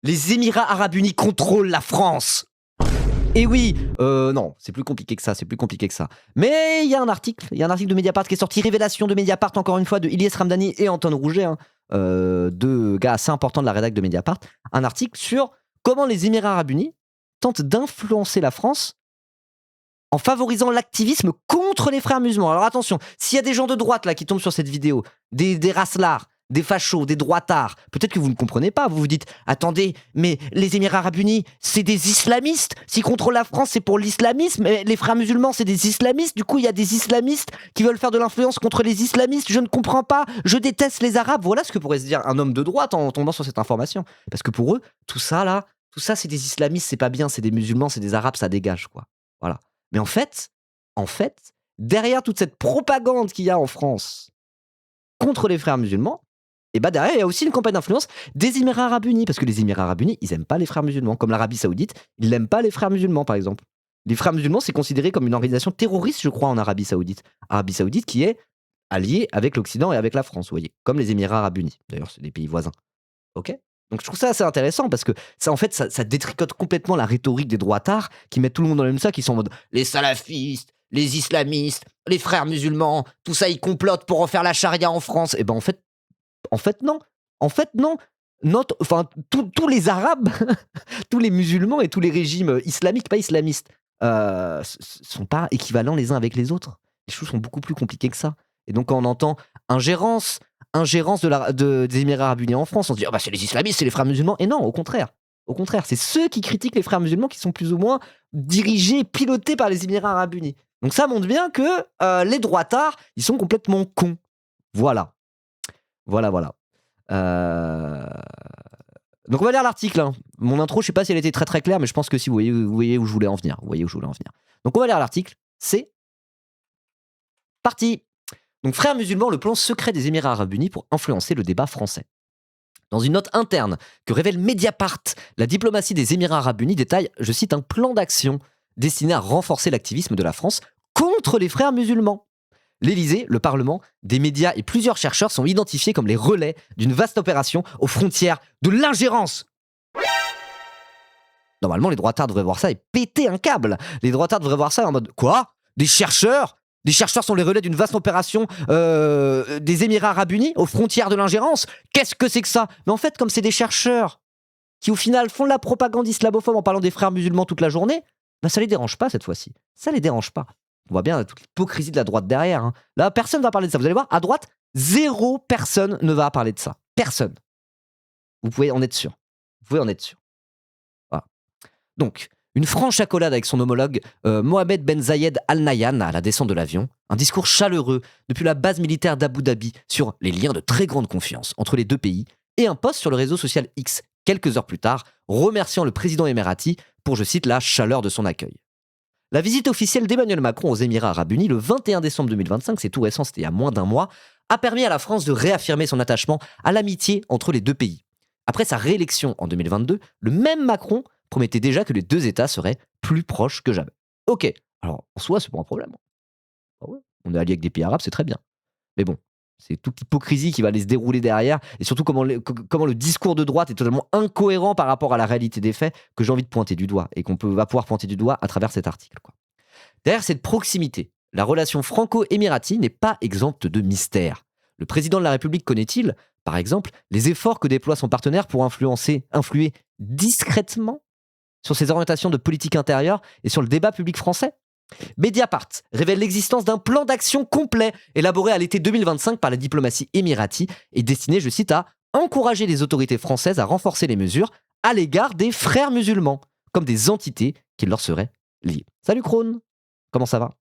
Les Émirats Arabes Unis contrôlent la France. Et oui, non, c'est plus compliqué que ça, c'est plus compliqué que ça. Mais il y a un article de Mediapart qui est sorti, révélation de Mediapart, encore une fois, de Ilyes Ramdani et Anton Rouget, hein, deux gars assez importants de la rédac de Mediapart, un article sur comment les Émirats Arabes Unis tentent d'influencer la France en favorisant l'activisme contre les frères musulmans. Alors attention, s'il y a des gens de droite là qui tombent sur cette vidéo, des racelards, des fachos, des droitards, peut-être que vous ne comprenez pas, vous vous dites « Attendez, mais les Émirats Arabes Unis, c'est des islamistes. S'ils contrôlent la France, c'est pour l'islamisme. Les frères musulmans, c'est des islamistes. Du coup, il y a des islamistes qui veulent faire de l'influence contre les islamistes. Je ne comprends pas. Je déteste les Arabes. » Voilà ce que pourrait se dire un homme de droite en tombant sur cette information. Parce que pour eux, tout ça, c'est des islamistes, c'est pas bien, c'est des musulmans, c'est des Arabes, ça dégage, quoi. Voilà. Mais en fait, derrière toute cette propagande qu'il y a en France contre les frères musulmans, et bah derrière, il y a aussi une campagne d'influence des Émirats Arabes Unis, parce que les Émirats Arabes Unis, ils aiment pas les frères musulmans, comme l'Arabie Saoudite, ils n'aiment pas les frères musulmans, par exemple. Les frères musulmans, c'est considéré comme une organisation terroriste, je crois, en Arabie Saoudite. Arabie Saoudite qui est alliée avec l'Occident et avec la France, vous voyez, comme les Émirats Arabes Unis. D'ailleurs, c'est des pays voisins. Ok ? Donc je trouve ça assez intéressant parce que ça, en fait, ça détricote complètement la rhétorique des droitards qui mettent tout le monde dans le même sac, qui sont en mode les salafistes, les islamistes, les frères musulmans, tout ça ils complotent pour refaire la charia en France. Et ben en fait non. En fait non. Tous les Arabes, tous les musulmans et tous les régimes islamiques, pas islamistes, sont pas équivalents les uns avec les autres. Les choses sont beaucoup plus compliquées que ça. Et donc quand on entend ingérence des Émirats Arabes Unis en France, on se dit c'est les islamistes, c'est les frères musulmans. Et non, au contraire. Au contraire, c'est ceux qui critiquent les frères musulmans qui sont plus ou moins dirigés, pilotés par les Émirats Arabes Unis. Donc ça montre bien que les droitards, ils sont complètement cons. Voilà. Donc on va lire l'article. Hein. Mon intro, je sais pas si elle était très très claire, mais je pense que si vous voyez où je voulais en venir. Donc on va lire l'article. C'est parti. Donc frères musulmans, le plan secret des Émirats Arabes Unis pour influencer le débat français. Dans une note interne que révèle Mediapart, la diplomatie des Émirats Arabes Unis détaille, je cite, un plan d'action destiné à renforcer l'activisme de la France contre les frères musulmans. L'Élysée, le Parlement, des médias et plusieurs chercheurs sont identifiés comme les relais d'une vaste opération aux frontières de l'ingérence. Normalement, les droitards devraient voir ça et péter un câble. Les droitards devraient voir ça en mode « Quoi ? Des chercheurs ? Des chercheurs sont les relais d'une vaste opération des Émirats Arabes Unis aux frontières de l'ingérence ? Qu'est-ce que c'est que ça ?» Mais en fait, comme c'est des chercheurs qui, au final, font de la propagande islamophobe en parlant des frères musulmans toute la journée, ça les dérange pas cette fois-ci. Ça les dérange pas. On voit bien toute l'hypocrisie de la droite derrière. Hein. Là, personne ne va parler de ça. Vous allez voir, à droite, zéro personne ne va parler de ça. Personne. Vous pouvez en être sûr. Voilà. Donc, une franche accolade avec son homologue Mohamed Ben Zayed Al Nahyan à la descente de l'avion. Un discours chaleureux depuis la base militaire d'Abu Dhabi sur les liens de très grande confiance entre les deux pays. Et un post sur le réseau social X, quelques heures plus tard, remerciant le président émirati pour, je cite, la chaleur de son accueil. La visite officielle d'Emmanuel Macron aux Émirats Arabes Unis le 21 décembre 2025, c'est tout récent, c'était il y a moins d'un mois, a permis à la France de réaffirmer son attachement à l'amitié entre les deux pays. Après sa réélection en 2022, le même Macron promettait déjà que les deux États seraient plus proches que jamais. Ok, alors en soi, c'est pas un problème. Ah ouais, on est allié avec des pays arabes, c'est très bien. Mais bon, c'est toute l'hypocrisie qui va aller se dérouler derrière, et surtout comment le discours de droite est totalement incohérent par rapport à la réalité des faits que j'ai envie de pointer du doigt, et va pouvoir pointer du doigt à travers cet article. Quoi. Derrière cette proximité, la relation franco-émirati n'est pas exempte de mystère. Le président de la République connaît-il, par exemple, les efforts que déploie son partenaire pour influer discrètement sur ses orientations de politique intérieure et sur le débat public français ? Mediapart révèle l'existence d'un plan d'action complet élaboré à l'été 2025 par la diplomatie émirati et destiné, je cite, à encourager les autorités françaises à renforcer les mesures à l'égard des frères musulmans, comme des entités qui leur seraient liées. Salut Krone, comment ça va ?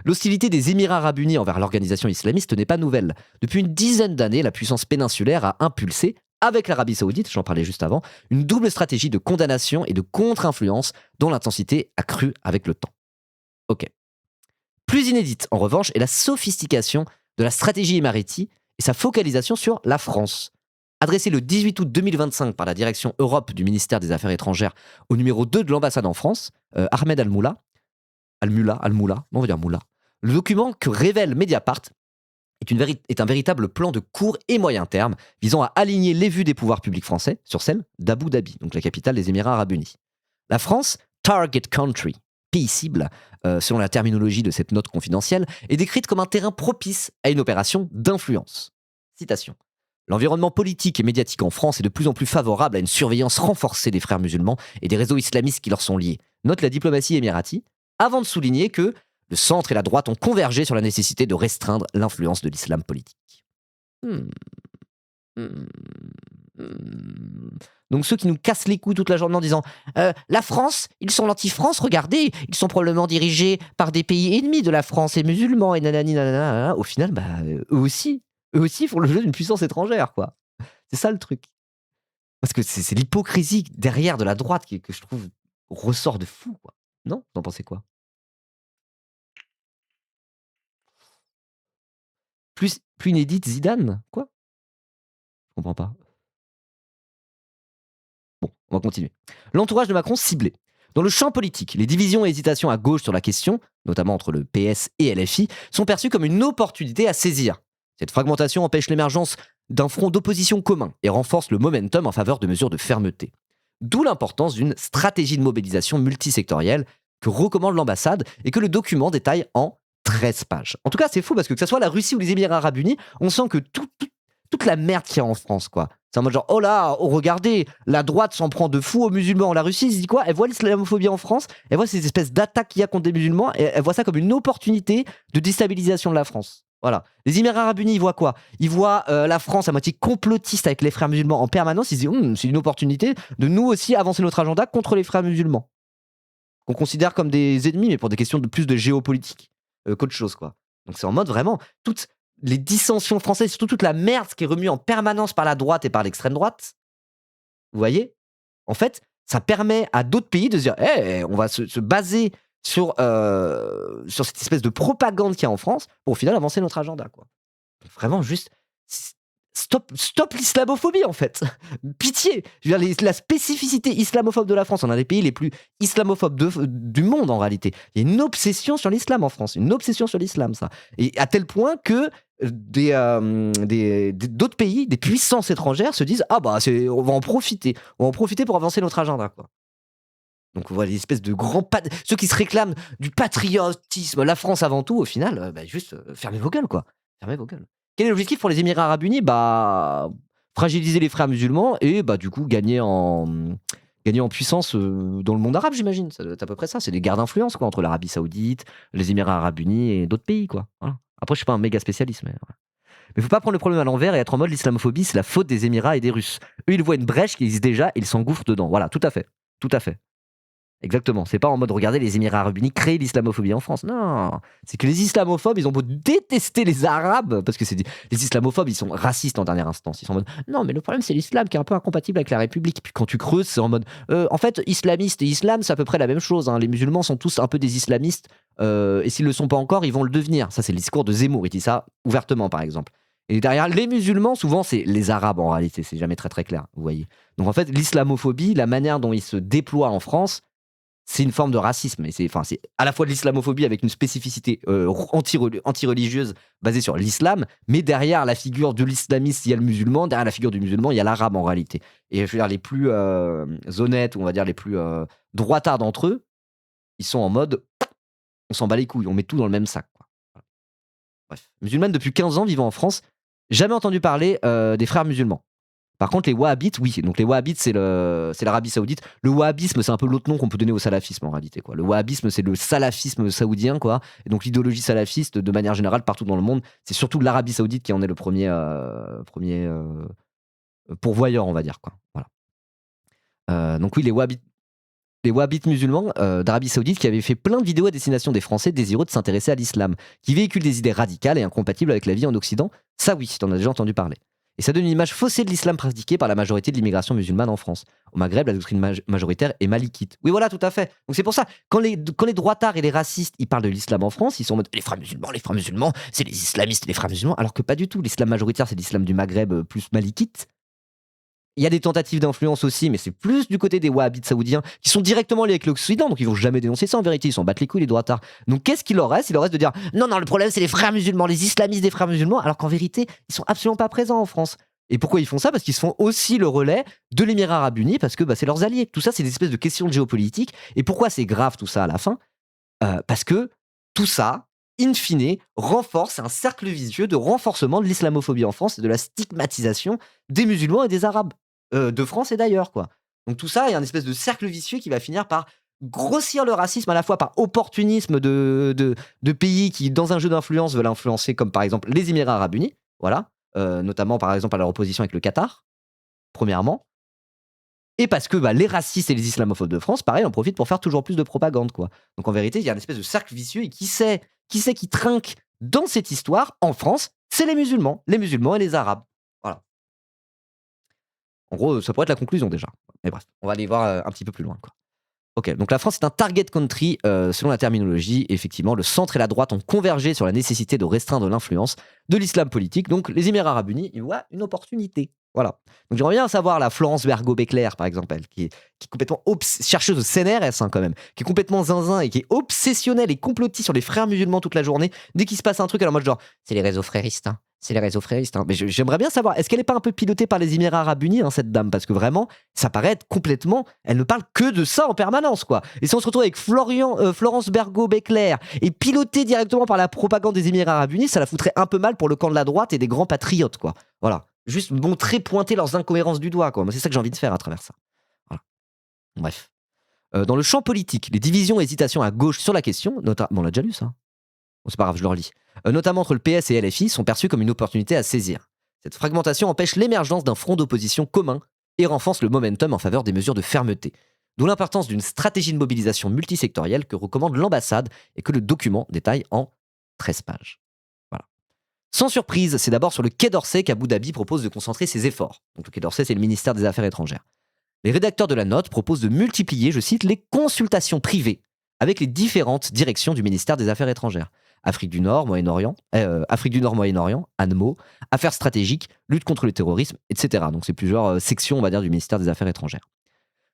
L'hostilité des Émirats Arabes Unis envers l'organisation islamiste n'est pas nouvelle. Depuis une dizaine d'années, la puissance péninsulaire a impulsé, avec l'Arabie Saoudite, j'en parlais juste avant, une double stratégie de condamnation et de contre-influence dont l'intensité a cru avec le temps. Ok. Plus inédite, en revanche, est la sophistication de la stratégie émirati et sa focalisation sur la France. Adressée le 18 août 2025 par la direction Europe du ministère des Affaires étrangères au numéro 2 de l'ambassade en France, Ahmed Al-Moula, on va dire Moula, le document que révèle Mediapart est un véritable plan de court et moyen terme visant à aligner les vues des pouvoirs publics français sur celles d'Abu Dhabi, donc la capitale des Émirats arabes unis. La France, target country, pays cible, selon la terminologie de cette note confidentielle, est décrite comme un terrain propice à une opération d'influence. Citation. L'environnement politique et médiatique en France est de plus en plus favorable à une surveillance renforcée des frères musulmans et des réseaux islamistes qui leur sont liés, note la diplomatie émirati, avant de souligner que le centre et la droite ont convergé sur la nécessité de restreindre l'influence de l'islam politique. Hmm. Hmm. Hmm. Donc ceux qui nous cassent les couilles toute la journée en disant la France, ils sont l'anti-France, regardez, ils sont probablement dirigés par des pays ennemis de la France et musulmans et nanani nanana. Au final, eux aussi font le jeu d'une puissance étrangère, quoi. C'est ça le truc. Parce que c'est l'hypocrisie derrière de la droite que je trouve ressort de fou, quoi. Non? Vous en pensez quoi? Plus inédite Zidane? Quoi? Je comprends pas. Bon, on va continuer. L'entourage de Macron ciblé. Dans le champ politique, les divisions et hésitations à gauche sur la question, notamment entre le PS et LFI, sont perçues comme une opportunité à saisir. Cette fragmentation empêche l'émergence d'un front d'opposition commun et renforce le momentum en faveur de mesures de fermeté. D'où l'importance d'une stratégie de mobilisation multisectorielle que recommande l'ambassade et que le document détaille en 13 pages. En tout cas, c'est fou parce que ce soit la Russie ou les Émirats arabes unis, on sent que toute la merde qu'il y a en France, quoi. C'est en mode genre, oh là, oh regardez, la droite s'en prend de fou aux musulmans. La Russie, elle se dit quoi? Elle voit l'islamophobie en France, elle voit ces espèces d'attaques qu'il y a contre des musulmans, et elle voit ça comme une opportunité de déstabilisation de la France. Voilà. Les Émirats arabes unis, ils voient quoi? Ils voient la France à moitié complotiste avec les frères musulmans en permanence. Ils se disent, c'est une opportunité de nous aussi avancer notre agenda contre les frères musulmans. Qu'on considère comme des ennemis, mais pour des questions de plus de géopolitique qu'autre chose, quoi. Donc c'est en mode vraiment, toutes les dissensions françaises, surtout toute la merde qui est remuée en permanence par la droite et par l'extrême droite, vous voyez? En fait, ça permet à d'autres pays de se dire, on va se baser sur cette espèce de propagande qu'il y a en France pour au final avancer notre agenda, quoi. Vraiment juste, stop l'islamophobie, en fait. Pitié. Je veux dire, la spécificité islamophobe de la France, on a des pays les plus islamophobes du monde en réalité. Il y a une obsession sur l'islam en France, une obsession sur l'islam, ça. Et à tel point que d'autres pays, des puissances étrangères se disent on va en profiter pour avancer notre agenda, quoi. Donc on voit les espèces de grands ceux qui se réclament du patriotisme, la France avant tout, au final, juste fermez vos gueules, quoi. Fermez vos gueules. Quel est l'objectif pour les Émirats arabes unis? Fragiliser les frères musulmans et du coup gagner en puissance dans le monde arabe, j'imagine. Ça doit être à peu près ça. C'est des guerres d'influence, quoi, entre l'Arabie Saoudite, les Émirats arabes unis et d'autres pays, quoi. Voilà. Après, je suis pas un méga spécialiste, mais voilà. Mais faut pas prendre le problème à l'envers et être en mode l'islamophobie, c'est la faute des Émirats et des Russes. Eux, ils voient une brèche qui existe déjà et ils s'engouffrent dedans. Voilà, tout à fait. Tout à fait. Exactement. C'est pas en mode regardez les Émirats arabes unis créer l'islamophobie en France. Non. C'est que les islamophobes, ils ont beau détester les Arabes, parce que les islamophobes, ils sont racistes en dernière instance. Ils sont en mode non, mais le problème, c'est l'islam qui est un peu incompatible avec la République. Puis quand tu creuses, c'est en mode en fait, islamiste et islam, c'est à peu près la même chose, hein. Les musulmans sont tous un peu des islamistes, et s'ils le sont pas encore, ils vont le devenir. Ça, c'est le discours de Zemmour. Il dit ça ouvertement, par exemple. Et derrière les musulmans, souvent, c'est les Arabes en réalité. C'est jamais très très clair, vous voyez. Donc en fait, l'islamophobie, la manière dont il se déploie en France, c'est une forme de racisme. Et c'est à la fois de l'islamophobie avec une spécificité anti-religieuse basée sur l'islam, mais derrière la figure de l'islamiste, il y a le musulman, derrière la figure du musulman, il y a l'arabe en réalité. Et je veux dire, les plus honnêtes, ou on va dire les plus droitards d'entre eux, ils sont en mode on s'en bat les couilles, on met tout dans le même sac, quoi. Voilà. Bref. Musulmane depuis 15 ans vivant en France, jamais entendu parler des frères musulmans. Par contre, les wahhabites, oui. Donc les wahhabites, c'est l'Arabie Saoudite. Le wahhabisme, c'est un peu l'autre nom qu'on peut donner au salafisme en réalité, quoi. Le wahhabisme, c'est le salafisme saoudien, quoi. Et donc l'idéologie salafiste, de manière générale, partout dans le monde, c'est surtout l'Arabie Saoudite qui en est le premier pourvoyeur, on va dire, quoi. Voilà. Donc oui, les wahhabites musulmans d'Arabie Saoudite qui avaient fait plein de vidéos à destination des Français désireux de s'intéresser à l'islam, qui véhiculent des idées radicales et incompatibles avec la vie en Occident. Ça, oui, t'en as déjà entendu parler. Et ça donne une image faussée de l'islam pratiqué par la majorité de l'immigration musulmane en France. Au Maghreb, la doctrine majoritaire est malikite. Oui, voilà, tout à fait. Donc c'est pour ça, quand les droitards et les racistes, ils parlent de l'islam en France, ils sont en mode les frères musulmans, c'est les islamistes et les frères musulmans, alors que pas du tout. L'islam majoritaire, c'est l'islam du Maghreb plus malikite. Il y a des tentatives d'influence aussi, mais c'est plus du côté des wahhabites saoudiens qui sont directement liés avec l'Occident, donc ils vont jamais dénoncer ça en vérité, ils s'en battent les couilles les droitards. Donc qu'est-ce qu'il leur reste? Il leur reste de dire non, non, le problème c'est les frères musulmans, les islamistes des frères musulmans, alors qu'en vérité, ils sont absolument pas présents en France. Et pourquoi ils font ça? Parce qu'ils se font aussi le relais de l'Émirat arabe uni, parce que c'est leurs alliés. Tout ça, c'est des espèces de questions de géopolitique. Et pourquoi c'est grave tout ça à la fin? Parce que tout ça, in fine, renforce un cercle vicieux de renforcement de l'islamophobie en France et de la stigmatisation des musulmans et des arabes, de France et d'ailleurs, quoi. Donc tout ça est un espèce de cercle vicieux qui va finir par grossir le racisme à la fois par opportunisme de pays qui, dans un jeu d'influence, veulent influencer, comme par exemple les Émirats arabes unis, voilà, notamment par exemple à leur opposition avec le Qatar, premièrement, et parce que les racistes et les islamophobes de France, pareil, en profitent pour faire toujours plus de propagande, quoi. Donc en vérité, il y a une espèce de cercle vicieux, et qui trinque dans cette histoire en France? C'est les musulmans et les arabes. Voilà. En gros, ça pourrait être la conclusion déjà. Mais bref, on va aller voir un petit peu plus loin, quoi. Ok, donc la France est un target country selon la terminologie. Et effectivement, le centre et la droite ont convergé sur la nécessité de restreindre l'influence de l'islam politique. Donc les Émirats arabes unis, ils voient une opportunité. Voilà. Donc j'aimerais bien savoir la Florence Bergot-Becler, par exemple, elle, qui est complètement chercheuse de CNRS quand même, qui est complètement zinzin et qui est obsessionnelle et complotiste sur les frères musulmans toute la journée. Dès qu'il se passe un truc, elle est en mode genre, c'est les réseaux fréristes, hein. C'est les réseaux fréristes, hein. Mais j'aimerais bien savoir, est-ce qu'elle est pas un peu pilotée par les Émirats arabes unis, hein, cette dame? Parce que vraiment, ça paraît être complètement. Elle ne parle que de ça en permanence, quoi. Et si on se retrouve avec Florence Bergot-Becler et pilotée directement par la propagande des Émirats arabes unis, ça la foutrait un peu mal pour le camp de la droite et des grands patriotes, quoi. Voilà. Juste montrer, pointer leurs incohérences du doigt, quoi. Moi, c'est ça que j'ai envie de faire à travers ça. Voilà. Bref. Dans le champ politique, les divisions et hésitations à gauche sur la question, on l'a déjà lu ça. Bon, c'est pas grave, je le relis. Notamment entre le PS et LFI, sont perçus comme une opportunité à saisir. Cette fragmentation empêche l'émergence d'un front d'opposition commun et renforce le momentum en faveur des mesures de fermeté. D'où l'importance d'une stratégie de mobilisation multisectorielle que recommande l'ambassade et que le document détaille en 13 pages. Voilà. Sans surprise, c'est d'abord sur le Quai d'Orsay qu'Abu Dhabi propose de concentrer ses efforts. Donc le Quai d'Orsay, c'est le ministère des Affaires étrangères. Les rédacteurs de la note proposent de multiplier, je cite, les consultations privées avec les différentes directions du ministère des Affaires étrangères. Afrique du Nord, Moyen-Orient, ANMO, Affaires stratégiques, lutte contre le terrorisme, etc. Donc c'est plusieurs sections, on va dire, du ministère des Affaires étrangères.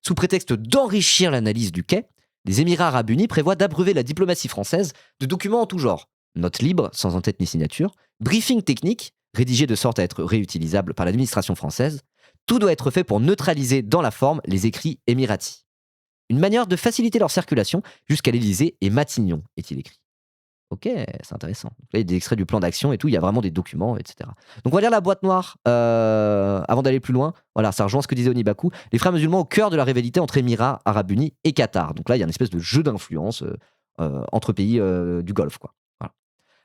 Sous prétexte d'enrichir l'analyse du Quai, les Émirats arabes unis prévoient d'abreuver la diplomatie française de documents en tout genre. Notes libres, sans en-tête ni signature, briefing technique, rédigé de sorte à être réutilisable par l'administration française. Tout doit être fait pour neutraliser dans la forme les écrits émiratis. Une manière de faciliter leur circulation jusqu'à l'Élysée et Matignon, est-il écrit. Ok, c'est intéressant. Donc là, il y a des extraits du plan d'action et tout, il y a vraiment des documents, etc. Donc on va lire la boîte noire avant d'aller plus loin. Voilà, ça rejoint ce que disait Onibaku. Les frères musulmans au cœur de la rivalité entre Émirats arabes unis et Qatar. Donc là, il y a une espèce de jeu d'influence entre pays du Golfe, quoi. Voilà.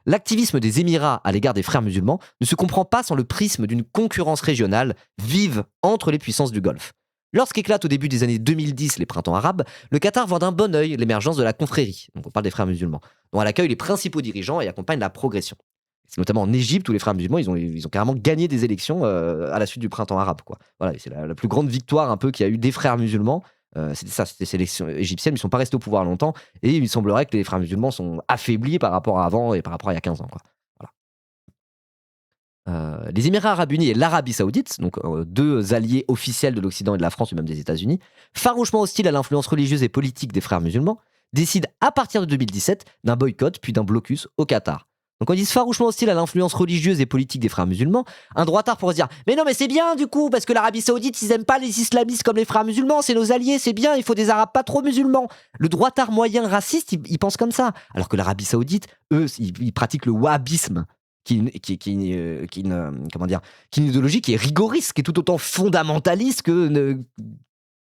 L'activisme des Émirats à l'égard des frères musulmans ne se comprend pas sans le prisme d'une concurrence régionale vive entre les puissances du Golfe. Lorsqu'éclate au début des années 2010 les printemps arabes, le Qatar voit d'un bon œil l'émergence de la confrérie, donc on parle des frères musulmans, dont elle accueille les principaux dirigeants et accompagne la progression. C'est notamment en Égypte où les frères musulmans, ils ont carrément gagné des élections à la suite du printemps arabe, quoi. Voilà, c'est la plus grande victoire un peu qu'il y a eu des frères musulmans. C'était ces élections égyptiennes, ils ne sont pas restés au pouvoir longtemps, et il semblerait que les frères musulmans sont affaiblis par rapport à avant et par rapport à il y a 15 ans, quoi. Les Émirats arabes unis et l'Arabie saoudite, donc deux alliés officiels de l'Occident et de la France, ou même des États-Unis, farouchement hostiles à l'influence religieuse et politique des frères musulmans, décident à partir de 2017 d'un boycott puis d'un blocus au Qatar. Donc on dit farouchement hostile à l'influence religieuse et politique des frères musulmans, un droitard pourrait se dire « Mais non, mais c'est bien du coup, parce que l'Arabie saoudite, ils aiment pas les islamistes comme les frères musulmans, c'est nos alliés, c'est bien, il faut des arabes pas trop musulmans. » Le droitard moyen raciste, il pense comme ça. Alors que l'Arabie saoudite, eux, ils pratiquent le wahhabisme, qui est une idéologie qui est rigoriste, qui est tout autant fondamentaliste que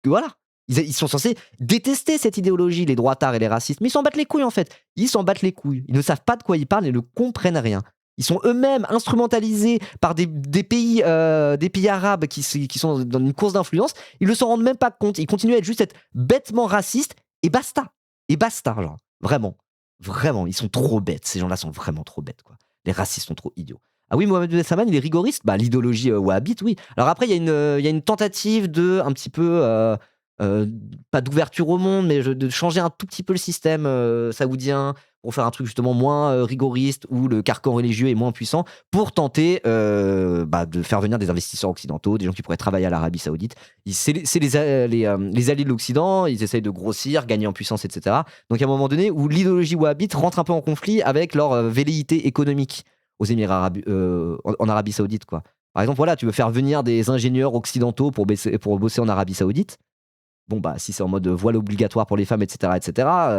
voilà. Ils sont censés détester cette idéologie, les droitards et les racistes, mais ils s'en battent les couilles en fait. Ils s'en battent les couilles. Ils ne savent pas de quoi ils parlent et ne comprennent rien. Ils sont eux-mêmes instrumentalisés par des pays arabes qui sont dans une course d'influence. Ils ne s'en rendent même pas compte. Ils continuent à juste être bêtement racistes et basta. Et basta, genre. Vraiment. Vraiment. Ils sont trop bêtes. Ces gens-là sont vraiment trop bêtes, quoi. Les racistes sont trop idiots. Ah oui, Mohamed Ben Salman, il est rigoriste. L'idéologie wahhabite, oui. Alors après, il y a une tentative de un petit peu euh, pas d'ouverture au monde, mais de changer un tout petit peu le système saoudien pour faire un truc justement moins rigoriste où le carcan religieux est moins puissant pour tenter de faire venir des investisseurs occidentaux, des gens qui pourraient travailler à l'Arabie Saoudite. C'est les alliés de l'Occident, ils essayent de grossir, gagner en puissance, etc. Donc à un moment donné où l'idéologie wahhabite rentre un peu en conflit avec leur velléité économique aux Émirats en Arabie Saoudite, quoi. Par exemple, voilà, tu veux faire venir des ingénieurs occidentaux pour bosser en Arabie Saoudite. Bon, bah, si c'est en mode voile obligatoire pour les femmes, etc.,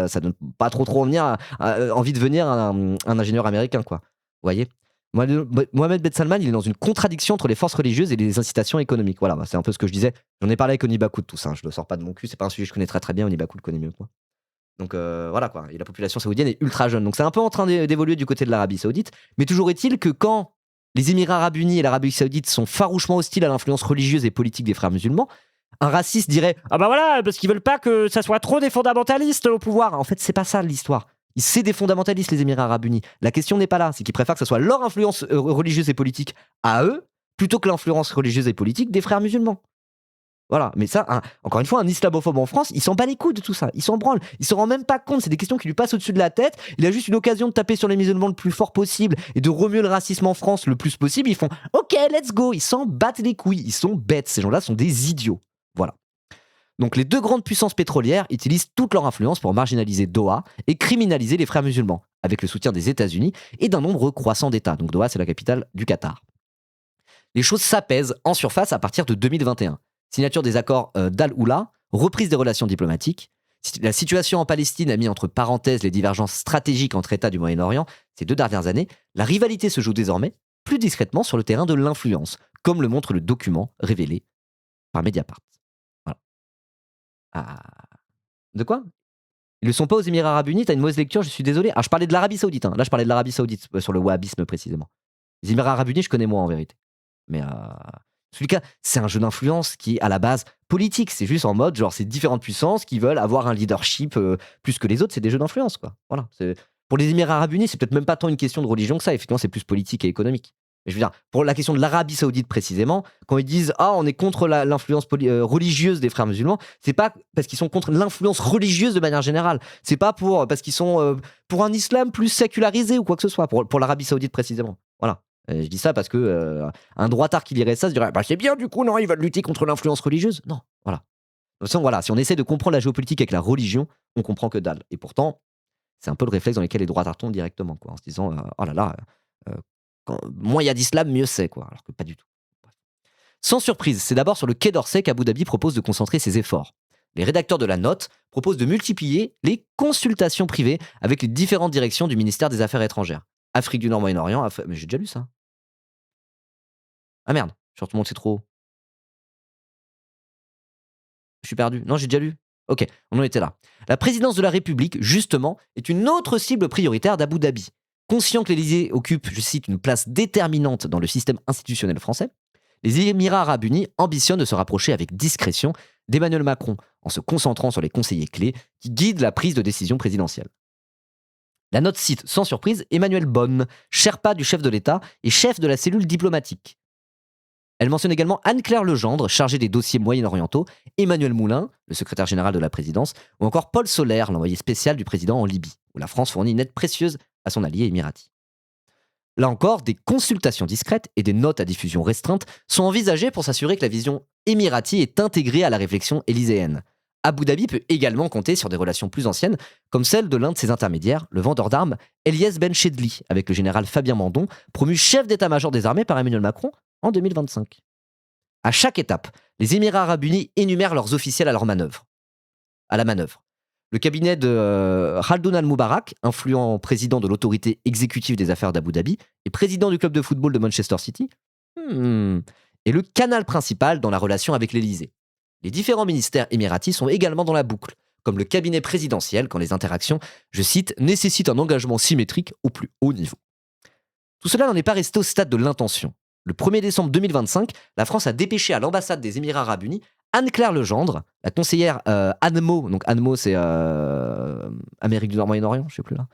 ça donne pas trop envie de venir un ingénieur américain, quoi. Vous voyez? Mohamed Ben Salman, il est dans une contradiction entre les forces religieuses et les incitations économiques. Voilà, bah, c'est un peu ce que je disais. J'en ai parlé avec Onibakou de tout ça. Je le sors pas de mon cul. C'est pas un sujet que je connais très très bien. Onibakou le connaît mieux que moi. Donc voilà quoi. Et la population saoudienne est ultra jeune. Donc c'est un peu en train d'évoluer du côté de l'Arabie Saoudite. Mais toujours est-il que quand les Émirats Arabes Unis et l'Arabie Saoudite sont farouchement hostiles à l'influence religieuse et politique des frères musulmans, un raciste dirait ah bah voilà, parce qu'ils veulent pas que ça soit trop des fondamentalistes au pouvoir. En fait, c'est pas ça l'histoire. C'est des fondamentalistes, les Émirats Arabes Unis. La question n'est pas là. C'est qu'ils préfèrent que ce soit leur influence religieuse et politique à eux plutôt que l'influence religieuse et politique des frères musulmans. Voilà, mais ça, encore une fois, un islamophobe en France, il s'en bat les couilles de tout ça, il s'en branle, il se rend même pas compte, c'est des questions qui lui passent au-dessus de la tête, il a juste une occasion de taper sur les musulmans le plus fort possible et de remuer le racisme en France le plus possible, ils font « Ok, let's go », ils s'en battent les couilles, ils sont bêtes, ces gens-là sont des idiots. Voilà. Donc les deux grandes puissances pétrolières utilisent toute leur influence pour marginaliser Doha et criminaliser les frères musulmans, avec le soutien des États-Unis et d'un nombre croissant d'États. Donc Doha, c'est la capitale du Qatar. Les choses s'apaisent en surface à partir de 2021. Signature des accords d'Al-Oula, reprise des relations diplomatiques. La situation en Palestine a mis entre parenthèses les divergences stratégiques entre États du Moyen-Orient ces 2 dernières années. La rivalité se joue désormais plus discrètement sur le terrain de l'influence, comme le montre le document révélé par Mediapart. Voilà. Ah. De quoi? Ils ne sont pas aux Émirats Arabes Unis, t'as une mauvaise lecture, je suis désolé. Ah, je parlais de l'Arabie Saoudite, hein. Là je parlais de l'Arabie Saoudite, sur le wahhabisme précisément. Les Émirats Arabes Unis, je connais moins en vérité. Mais celui cas, c'est un jeu d'influence qui est à la base politique. C'est juste en mode, genre, c'est différentes puissances qui veulent avoir un leadership plus que les autres. C'est des jeux d'influence, quoi. Voilà. Pour les Émirats Arabes Unis, c'est peut-être même pas tant une question de religion que ça. Effectivement, c'est plus politique et économique. Mais je veux dire, pour la question de l'Arabie Saoudite précisément, quand ils disent ah on est contre l'influence religieuse des frères musulmans, c'est pas parce qu'ils sont contre l'influence religieuse de manière générale. C'est pas parce qu'ils sont pour un islam plus sécularisé ou quoi que ce soit. Pour l'Arabie Saoudite précisément. Voilà. Je dis ça parce que un droitard qui lirait ça se dirait bah c'est bien du coup non ils veulent lutter contre l'influence religieuse. Non, voilà. De toute façon, voilà, si on essaie de comprendre la géopolitique avec la religion, on comprend que dalle. Et pourtant, c'est un peu le réflexe dans lequel les droitards tombent directement, quoi, en se disant oh là là, moins il y a d'islam, mieux c'est, quoi. Alors que pas du tout. Sans surprise, c'est d'abord sur le Quai d'Orsay qu'Abu Dhabi propose de concentrer ses efforts. Les rédacteurs de la note proposent de multiplier les consultations privées avec les différentes directions du ministère des Affaires étrangères. Afrique du Nord, Moyen-Orient, mais j'ai déjà lu ça. Ah merde, je remonte, c'est trop haut. Je suis perdu. Non, j'ai déjà lu. Ok, on en était là. La présidence de la République, justement, est une autre cible prioritaire d'Abu Dhabi. Conscient que l'Élysée occupe, je cite, une place déterminante dans le système institutionnel français, les Émirats Arabes Unis ambitionnent de se rapprocher avec discrétion d'Emmanuel Macron en se concentrant sur les conseillers clés qui guident la prise de décision présidentielle. La note cite, sans surprise, Emmanuel Bonne, Sherpa du chef de l'État et chef de la cellule diplomatique. Elle mentionne également Anne-Claire Legendre, chargée des dossiers moyen-orientaux, Emmanuel Moulin, le secrétaire général de la présidence, ou encore Paul Solaire, l'envoyé spécial du président en Libye, où la France fournit une aide précieuse à son allié émirati. Là encore, des consultations discrètes et des notes à diffusion restreinte sont envisagées pour s'assurer que la vision émirati est intégrée à la réflexion élyséenne. Abu Dhabi peut également compter sur des relations plus anciennes, comme celle de l'un de ses intermédiaires, le vendeur d'armes Elias Ben Chedli, avec le général Fabien Mandon, promu chef d'état-major des armées par Emmanuel Macron en 2025. À chaque étape, les Émirats Arabes Unis énumèrent leurs officiels à la manœuvre. Le cabinet de Khaldoun Al-Moubarak, influent président de l'autorité exécutive des affaires d'Abu Dhabi et président du club de football de Manchester City, est le canal principal dans la relation avec l'Élysée. Les différents ministères émiratis sont également dans la boucle, comme le cabinet présidentiel quand les interactions, je cite, nécessitent un engagement symétrique au plus haut niveau. Tout cela n'en est pas resté au stade de l'intention. Le 1er décembre 2025, la France a dépêché à l'ambassade des Émirats Arabes Unis Anne-Claire Legendre, la conseillère ANMO, donc ANMO c'est Amérique du Nord, Moyen-Orient, je sais plus là,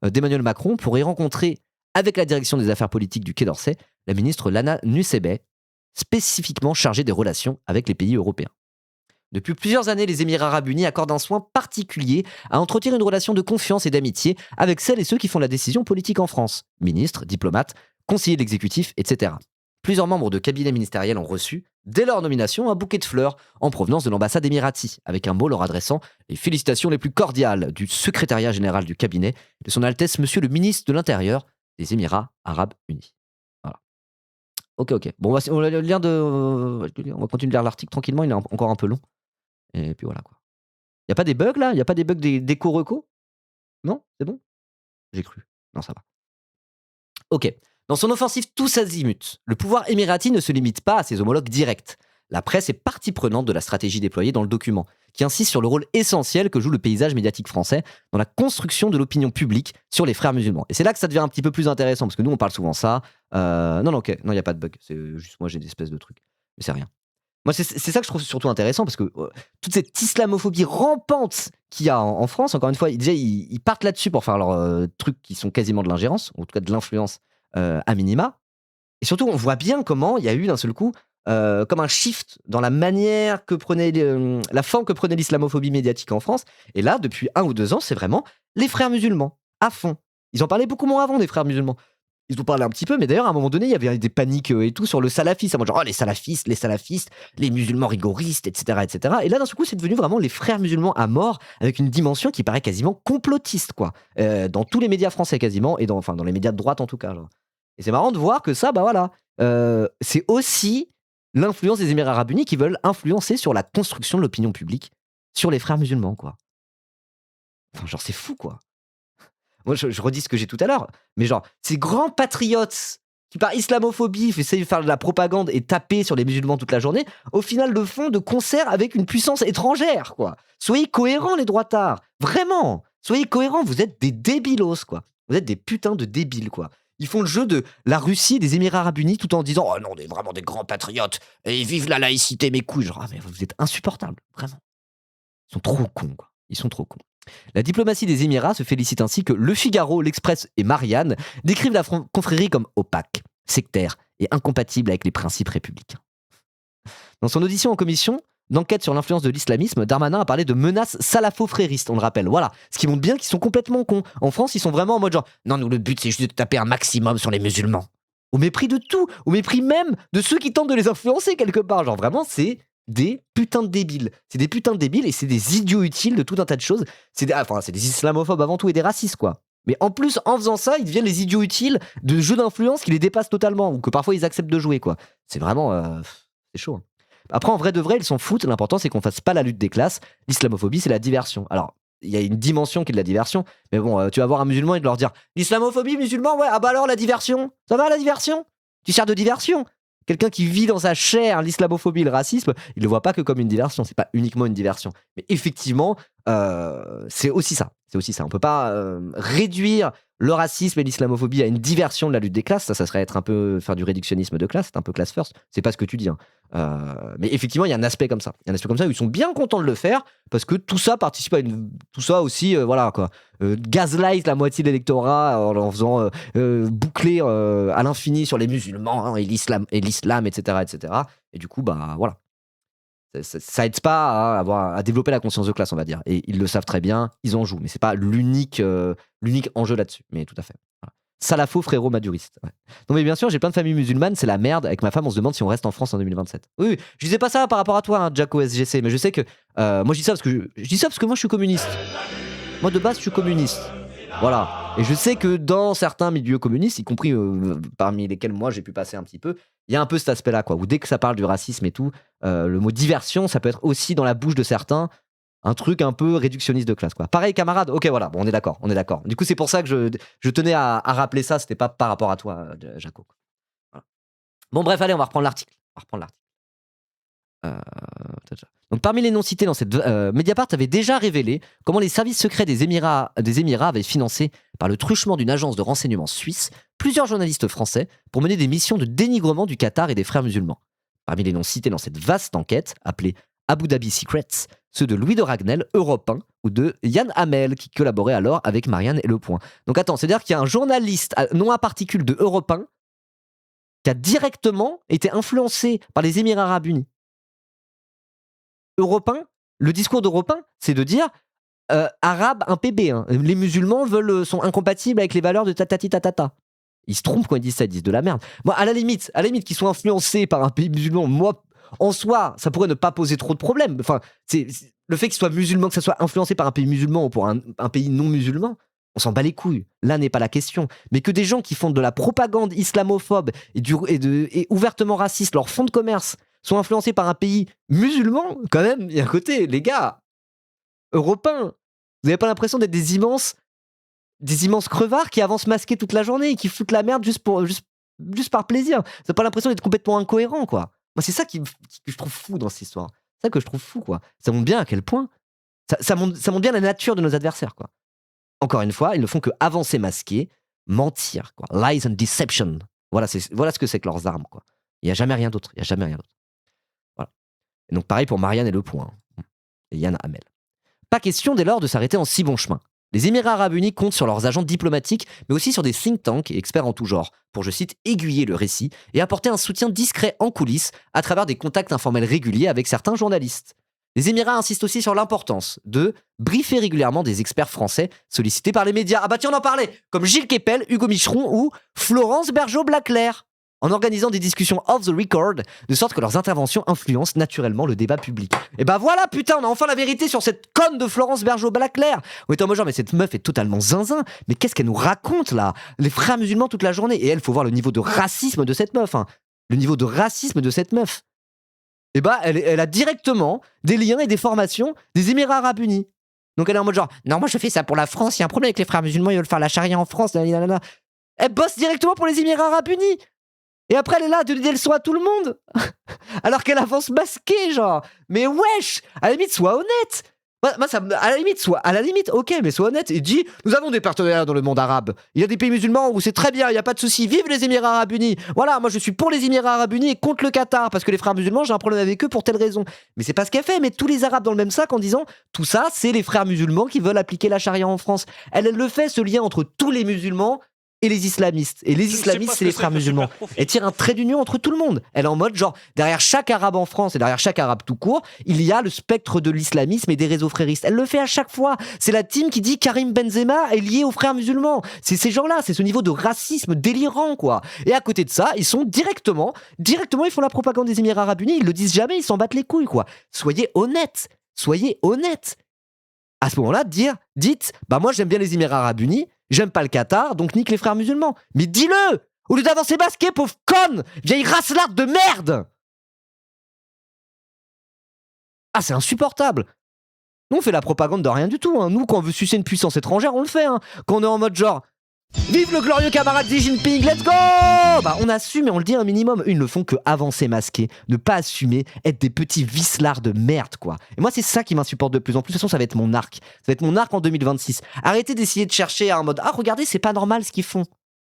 d'Emmanuel Macron, pour y rencontrer, avec la direction des affaires politiques du Quai d'Orsay, la ministre Lana Nussebeh, spécifiquement chargée des relations avec les pays européens. Depuis plusieurs années, les Émirats arabes unis accordent un soin particulier à entretenir une relation de confiance et d'amitié avec celles et ceux qui font la décision politique en France. Ministres, diplomates, conseillers de l'exécutif, etc. Plusieurs membres de cabinets ministériels ont reçu, dès leur nomination, un bouquet de fleurs en provenance de l'ambassade émirati, avec un mot leur adressant les félicitations les plus cordiales du secrétariat général du cabinet de son Altesse Monsieur le ministre de l'Intérieur des Émirats arabes unis. Voilà. Ok. Bon, on va continuer de lire l'article tranquillement, il est encore un peu long. Et puis voilà quoi. Il y a pas des bugs là? Il y a pas des bugs d'éco-reco? Non? C'est bon? J'ai cru. Non, ça va. Ok. Dans son offensive tous azimuts, le pouvoir émirati ne se limite pas à ses homologues directs. La presse est partie prenante de la stratégie déployée dans le document, qui insiste sur le rôle essentiel que joue le paysage médiatique français dans la construction de l'opinion publique sur les frères musulmans. Et c'est là que ça devient un petit peu plus intéressant, parce que nous on parle souvent ça. Non, ok, non, il n'y a pas de bug. C'est juste moi j'ai des espèces de trucs. Mais c'est rien. Moi, c'est ça que je trouve surtout intéressant parce que toute cette islamophobie rampante qu'il y a en France, encore une fois, déjà, ils partent là-dessus pour faire leurs trucs qui sont quasiment de l'ingérence, ou en tout cas de l'influence à minima. Et surtout, on voit bien comment il y a eu d'un seul coup, comme un shift dans la manière que prenait, la forme que prenait l'islamophobie médiatique en France. Et là, depuis 1 ou 2 ans, c'est vraiment les frères musulmans, à fond. Ils en parlaient beaucoup moins avant des frères musulmans. Ils ont parlé un petit peu, mais d'ailleurs, à un moment donné, il y avait des paniques et tout sur le salafisme. Genre, oh, les salafistes, les musulmans rigoristes, etc., etc. Et là, d'un seul coup, c'est devenu vraiment les frères musulmans à mort, avec une dimension qui paraît quasiment complotiste, quoi. Dans tous les médias français, quasiment, et dans les médias de droite, en tout cas. Genre. Et c'est marrant de voir que ça, bah voilà, c'est aussi l'influence des Émirats arabes unis qui veulent influencer sur la construction de l'opinion publique sur les frères musulmans, quoi. Enfin, genre, c'est fou, quoi. Moi, je redis ce que j'ai tout à l'heure, mais genre, ces grands patriotes qui, par islamophobie, essayent de faire de la propagande et taper sur les musulmans toute la journée, au final le font de concert avec une puissance étrangère, quoi. Soyez cohérents, les droitards. Vraiment. Soyez cohérents, vous êtes des débilos, quoi. Vous êtes des putains de débiles, quoi. Ils font le jeu de la Russie et des Émirats arabes unis tout en disant « Oh non, on est vraiment des grands patriotes, et vive la laïcité, mes couilles !» Genre, ah, mais vous êtes insupportables, vraiment. Ils sont trop cons, quoi. Ils sont trop cons. La diplomatie des Émirats se félicite ainsi que Le Figaro, L'Express et Marianne décrivent la confrérie comme opaque, sectaire et incompatible avec les principes républicains. Dans son audition en commission d'enquête sur l'influence de l'islamisme, Darmanin a parlé de menaces salafo-fréristes, on le rappelle. Voilà, ce qui montre bien qu'ils sont complètement cons. En France, ils sont vraiment en mode genre « Non, nous, le but, c'est juste de taper un maximum sur les musulmans. » Au mépris de tout, au mépris même de ceux qui tentent de les influencer quelque part. Genre vraiment, c'est des putains de débiles. C'est des putains de débiles et c'est des idiots utiles de tout un tas de choses. C'est des islamophobes avant tout et des racistes, quoi. Mais en plus, en faisant ça, ils deviennent les idiots utiles de jeux d'influence qui les dépassent totalement ou que parfois ils acceptent de jouer, quoi. C'est vraiment... c'est chaud. Hein. Après, en vrai de vrai, ils s'en foutent. L'important, c'est qu'on fasse pas la lutte des classes. L'islamophobie, c'est la diversion. Alors, il y a une dimension qui est de la diversion. Mais bon, tu vas voir un musulman et de leur dire l'islamophobie, musulman, ouais, ah bah alors la diversion. Ça va la diversion? Tu sers de diversion? Quelqu'un qui vit dans sa chair l'islamophobie et le racisme, il le voit pas que comme une diversion. C'est pas uniquement une diversion. Mais effectivement, c'est aussi ça. C'est aussi ça. On peut pas réduire le racisme et l'islamophobie à une diversion de la lutte des classes. Ça serait être un peu faire du réductionnisme de classe. C'est un peu class first. C'est pas ce que tu dis. Hein. Mais effectivement, il y a un aspect comme ça. Il y a un aspect comme ça où ils sont bien contents de le faire parce que tout ça participe à tout ça aussi, voilà quoi. Gaslight la moitié de l'électorat en faisant boucler à l'infini sur les musulmans hein, et l'islam, etc., etc. Et du coup, bah voilà. Ça aide pas à développer la conscience de classe, on va dire. Et ils le savent très bien, ils en jouent. Mais c'est pas l'unique enjeu là-dessus. Mais tout à fait. Voilà. Salafo, frérot, maduriste. Ouais. Non mais bien sûr, j'ai plein de familles musulmanes, c'est la merde. Avec ma femme, on se demande si on reste en France en 2027. Oui, je disais pas ça par rapport à toi, hein, Jacko SGC, mais je sais que... moi, je dis ça parce que moi, je suis communiste. Moi, de base, je suis communiste. Voilà. Et je sais que dans certains milieux communistes, y compris parmi lesquels moi j'ai pu passer un petit peu, il y a un peu cet aspect-là, quoi. Où dès que ça parle du racisme et tout, le mot diversion, ça peut être aussi dans la bouche de certains un truc un peu réductionniste de classe, quoi. Pareil, camarade. Ok, voilà. Bon, on est d'accord. Du coup, c'est pour ça que je tenais à rappeler ça. C'était pas par rapport à toi, Jaco. Voilà. Bon, bref, allez, on va reprendre l'article. Donc, parmi les noms cités dans cette Mediapart avait déjà révélé comment les services secrets des Émirats avaient financé, par le truchement d'une agence de renseignement suisse, plusieurs journalistes français pour mener des missions de dénigrement du Qatar et des frères musulmans. Parmi les noms cités dans cette vaste enquête, appelée Abu Dhabi Secrets, ceux de Louis de Ragnel, Europe 1, ou de Yann Hamel, qui collaborait alors avec Marianne et Le Point. Donc attends, c'est-à-dire qu'il y a un journaliste nom à particules de Europe 1 qui a directement été influencé par les Émirats arabes unis. Europe 1, le discours d'Europe 1, c'est de dire arabe, un PB. Hein. Les musulmans sont incompatibles avec les valeurs de tatati tatata. Ils se trompent quand ils disent ça, ils disent de la merde. Moi, à la limite qu'ils soient influencés par un pays musulman, moi, en soi, ça pourrait ne pas poser trop de problèmes. Enfin, le fait qu'ils soient musulmans, que ça soit influencé par un pays musulman ou pour un pays non musulman, on s'en bat les couilles. Là n'est pas la question. Mais que des gens qui font de la propagande islamophobe et ouvertement raciste, leur fonds de commerce, sont influencés par un pays musulman, quand même, il y a un côté, les gars, européens, vous n'avez pas l'impression d'être des immenses crevards qui avancent masqués toute la journée et qui foutent la merde juste par plaisir. Vous n'avez pas l'impression d'être complètement incohérent, quoi. Moi, c'est ça que je trouve fou dans cette histoire. C'est ça que je trouve fou, quoi. Ça montre bien à quel point. Ça montre bien la nature de nos adversaires, quoi. Encore une fois, ils ne font que avancer masqués, mentir, quoi. Lies and deception. Voilà ce que c'est que leurs armes, quoi. Il n'y a jamais rien d'autre. Voilà. Et donc, pareil pour Marianne et Le Point. Et Yann Hamel. Pas question dès lors de s'arrêter en si bon chemin. Les Émirats Arabes Unis comptent sur leurs agents diplomatiques, mais aussi sur des think tanks et experts en tout genre, pour, je cite, aiguiller le récit et apporter un soutien discret en coulisses à travers des contacts informels réguliers avec certains journalistes. Les Émirats insistent aussi sur l'importance de briefer régulièrement des experts français sollicités par les médias. Ah bah tiens, on en parlait, comme Gilles Kepel, Hugo Micheron ou Florence Bergeau-Blaclair, en organisant des discussions off the record, de sorte que leurs interventions influencent naturellement le débat public. Et bah voilà, putain, on a enfin la vérité sur cette conne de Florence Bergeau-Blaclair. On était en mode genre, mais cette meuf est totalement zinzin, mais qu'est-ce qu'elle nous raconte là? Les frères musulmans toute la journée. Et elle, faut voir le niveau de racisme de cette meuf. Hein. Le niveau de racisme de cette meuf. Et bah, elle a directement des liens et des formations des Émirats Arabes Unis. Donc elle est en mode genre, non, moi je fais ça pour la France, il y a un problème avec les frères musulmans, ils veulent faire la charia en France. Nanana. Elle bosse directement pour les Émirats Arabes Unis. Et après, elle est là de donner le son à tout le monde. Alors qu'elle avance masquée, genre. Mais wesh, à la limite, sois honnête. Moi, à la limite, ok, mais sois honnête et dis, nous avons des partenaires dans le monde arabe. Il y a des pays musulmans où c'est très bien, il n'y a pas de souci. Vive les Émirats Arabes Unis. Voilà, moi je suis pour les Émirats Arabes Unis et contre le Qatar, parce que les frères musulmans, j'ai un problème avec eux pour telle raison. Mais c'est pas ce qu'elle fait, mais tous les Arabes dans le même sac en disant, tout ça, c'est les frères musulmans qui veulent appliquer la charia en France. Elle le fait, ce lien entre tous les musulmans et les islamistes. Et les islamistes, c'est les frères musulmans. Elle tire un trait d'union entre tout le monde. Elle est en mode, genre, derrière chaque arabe en France et derrière chaque arabe tout court, il y a le spectre de l'islamisme et des réseaux fréristes. Elle le fait à chaque fois. C'est la team qui dit Karim Benzema est lié aux frères musulmans. C'est ces gens-là, c'est ce niveau de racisme délirant, quoi. Et à côté de ça, ils sont directement, ils font la propagande des Émirats Arabes Unis. Ils le disent jamais, ils s'en battent les couilles, quoi. Soyez honnêtes. À ce moment-là, dites, bah moi j'aime bien les Émirats Arabes Unis, j'aime pas le Qatar, donc nique les frères musulmans. Mais dis-le, au lieu d'avancer masqué, pauvre conne, vieille racelarde de merde. Ah, c'est insupportable. Nous, on fait la propagande de rien du tout. Hein. Nous, quand on veut sucer une puissance étrangère, on le fait. Hein. Quand on est en mode genre, vive le glorieux camarade Xi Jinping, let's go! Bah, on assume et on le dit un minimum. Eux, ils ne font que avancer masqué, ne pas assumer, être des petits vicelards de merde, quoi. Et moi, c'est ça qui m'insupporte de plus en plus. De toute façon, ça va être mon arc. Ça va être mon arc en 2026. Arrêtez d'essayer de chercher à un mode, ah, regardez, c'est pas normal ce qu'ils font.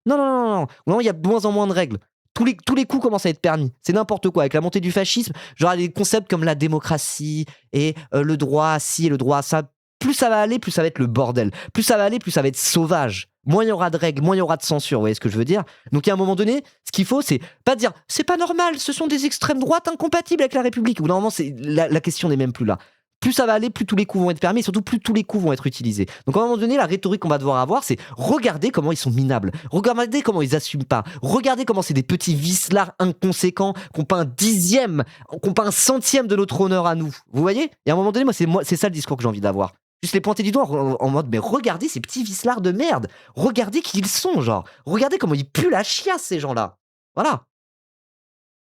Non. Non, il y a de moins en moins de règles. Tous les coups commencent à être permis. C'est n'importe quoi. Avec la montée du fascisme, genre des concepts comme la démocratie et le droit à ci et le droit à ça, plus ça va aller, plus ça va être le bordel. Plus ça va aller, plus ça va être sauvage. Moins il y aura de règles, moins il y aura de censure, vous voyez ce que je veux dire? Donc à un moment donné, ce qu'il faut, c'est pas dire c'est pas normal, ce sont des extrêmes droites incompatibles avec la République. Ou normalement, la question n'est même plus là. Plus ça va aller, plus tous les coups vont être permis, et surtout plus tous les coups vont être utilisés. Donc à un moment donné, la rhétorique qu'on va devoir avoir, c'est regardez comment ils sont minables, regardez comment ils assument pas, regardez comment c'est des petits vicelards inconséquents, qu'on pas un dixième, qu'on pas un centième de notre honneur à nous. Vous voyez? Et à un moment donné, moi, c'est ça le discours que j'ai envie d'avoir. Juste les pointer du doigt en mode, mais regardez ces petits vicelards de merde. Regardez qui ils sont, genre. Regardez comment ils puent la chiasse, ces gens-là. Voilà.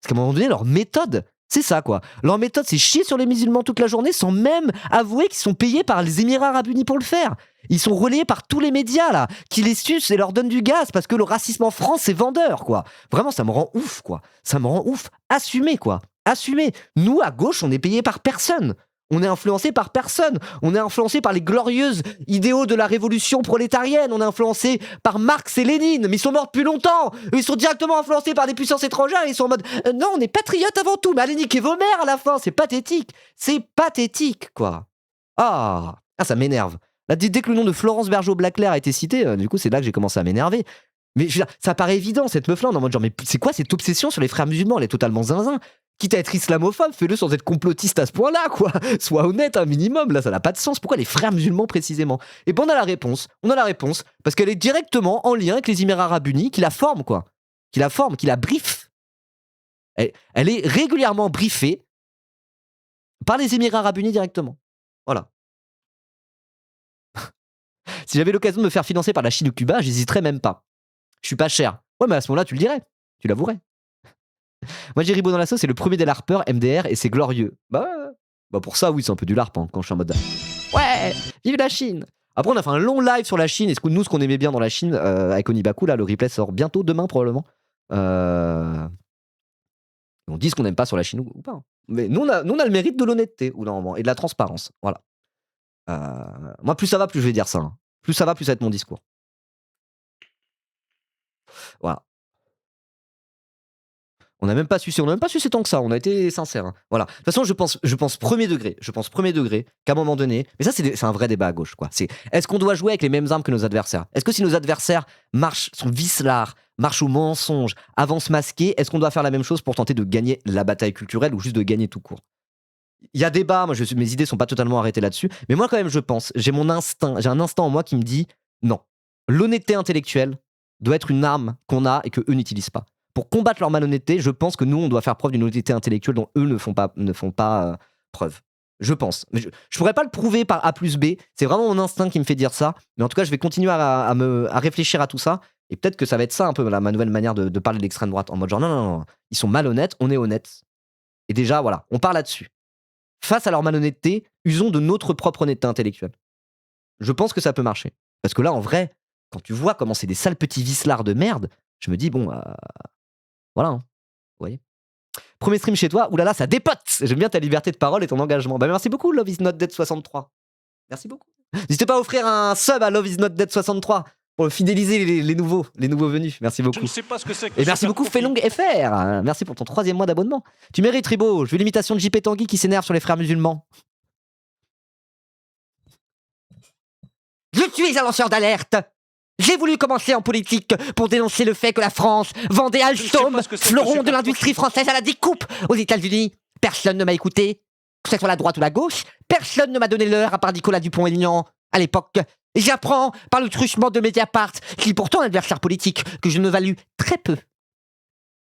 Parce qu'à un moment donné, leur méthode, c'est ça, quoi. Leur méthode, c'est chier sur les musulmans toute la journée sans même avouer qu'ils sont payés par les Émirats Arabes Unis pour le faire. Ils sont relayés par tous les médias, là, qui les sucent et leur donnent du gaz parce que le racisme en France, c'est vendeur, quoi. Vraiment, ça me rend ouf, quoi. Ça me rend ouf. Assumez, quoi. Assumez. Nous, à gauche, on est payés par personne. On est influencé par personne. On est influencé par les glorieuses idéaux de la révolution prolétarienne. On est influencé par Marx et Lénine. Mais ils sont morts depuis longtemps. Ils sont directement influencés par des puissances étrangères. Ils sont en mode non, on est patriotes avant tout. Mais allez niquer vos mères à la fin. C'est pathétique. C'est pathétique, quoi. Ah, ça m'énerve. Là, dès que le nom de Florence Bergeau-Blaclair a été cité, du coup, c'est là que j'ai commencé à m'énerver. Mais je veux dire, ça paraît évident, cette meuf-là, on est en mode genre, mais c'est quoi cette obsession sur les frères musulmans? Elle est totalement zinzin. Quitte à être islamophobe, fais-le sans être complotiste à ce point-là, quoi. Sois honnête un minimum, là, ça n'a pas de sens. Pourquoi les frères musulmans précisément? Et ben on a la réponse. On a la réponse parce qu'elle est directement en lien avec les Émirats Arabes Unis qui la forment, quoi. Qui la briefent. Elle est régulièrement briefée par les Émirats Arabes Unis directement. Voilà. Si j'avais l'occasion de me faire financer par la Chine ou Cuba, j'hésiterais même pas. Je suis pas cher. Ouais, mais à ce moment-là, tu le dirais. Tu l'avouerais. Moi, j'ai Ribot dans la sauce, c'est le premier des larpeurs, MDR, et c'est glorieux. Bah pour ça, oui, c'est un peu du larp, hein, quand je suis en mode ouais, vive la Chine. Après, on a fait un long live sur la Chine, et ce qu'on aimait bien dans la Chine, avec Onibaku, là, le replay sort bientôt, demain probablement. On dit ce qu'on n'aime pas sur la Chine ou pas. Hein. Mais nous, on a le mérite de l'honnêteté, ou normalement, et de la transparence. Voilà. Moi, plus ça va, plus je vais dire ça. Hein. Plus ça va, plus ça va être mon discours. Voilà. On n'a même pas sucé tant que ça, on a été sincères. Hein. Voilà. De toute façon, je pense premier degré qu'à un moment donné, mais ça c'est un vrai débat à gauche, quoi. C'est est-ce qu'on doit jouer avec les mêmes armes que nos adversaires? Est-ce que si nos adversaires sont vicelards, marchent au mensonge, avancent masqués, est-ce qu'on doit faire la même chose pour tenter de gagner la bataille culturelle ou juste de gagner tout court? Il y a débat, moi mes idées sont pas totalement arrêtées là-dessus, mais moi quand même je pense, j'ai un instinct en moi qui me dit non, l'honnêteté intellectuelle doit être une arme qu'on a et que eux n'utilisent pas. Pour combattre leur malhonnêteté, je pense que nous, on doit faire preuve d'une honnêteté intellectuelle dont eux ne font pas preuve. Je pense. Mais je pourrais pas le prouver par A plus B. C'est vraiment mon instinct qui me fait dire ça. Mais en tout cas, je vais continuer à réfléchir à tout ça. Et peut-être que ça va être ça un peu ma nouvelle manière de parler de l'extrême droite. En mode genre, non. Ils sont malhonnêtes, on est honnête. Et déjà, voilà, on part là-dessus. Face à leur malhonnêteté, usons de notre propre honnêteté intellectuelle. Je pense que ça peut marcher. Parce que là, en vrai, quand tu vois comment c'est des sales petits vicelards de merde, je me dis, bon, voilà, hein. Vous voyez. Premier stream chez toi, oulala, ça dépote. J'aime bien ta liberté de parole et ton engagement. Bah merci beaucoup, Love is not dead 63. Merci beaucoup. N'hésitez pas à offrir un sub à Love is not dead 63 pour fidéliser les nouveaux venus. Merci beaucoup. Je ne sais pas ce que c'est que et merci beaucoup, Felong FR. Merci pour ton 3e mois d'abonnement. Tu mérites, Ribo. Je veux l'imitation de JP Tanguy qui s'énerve sur les frères musulmans. Je suis un lanceur d'alerte. J'ai voulu commencer en politique pour dénoncer le fait que la France vendait Alstom, fleuron de l'industrie française, à la découpe aux États-Unis. Personne ne m'a écouté, que ce soit la droite ou la gauche. Personne ne m'a donné l'heure à part Nicolas Dupont-Aignan à l'époque. Et j'apprends par le truchement de Mediapart, qui est pourtant un adversaire politique que je ne value très peu,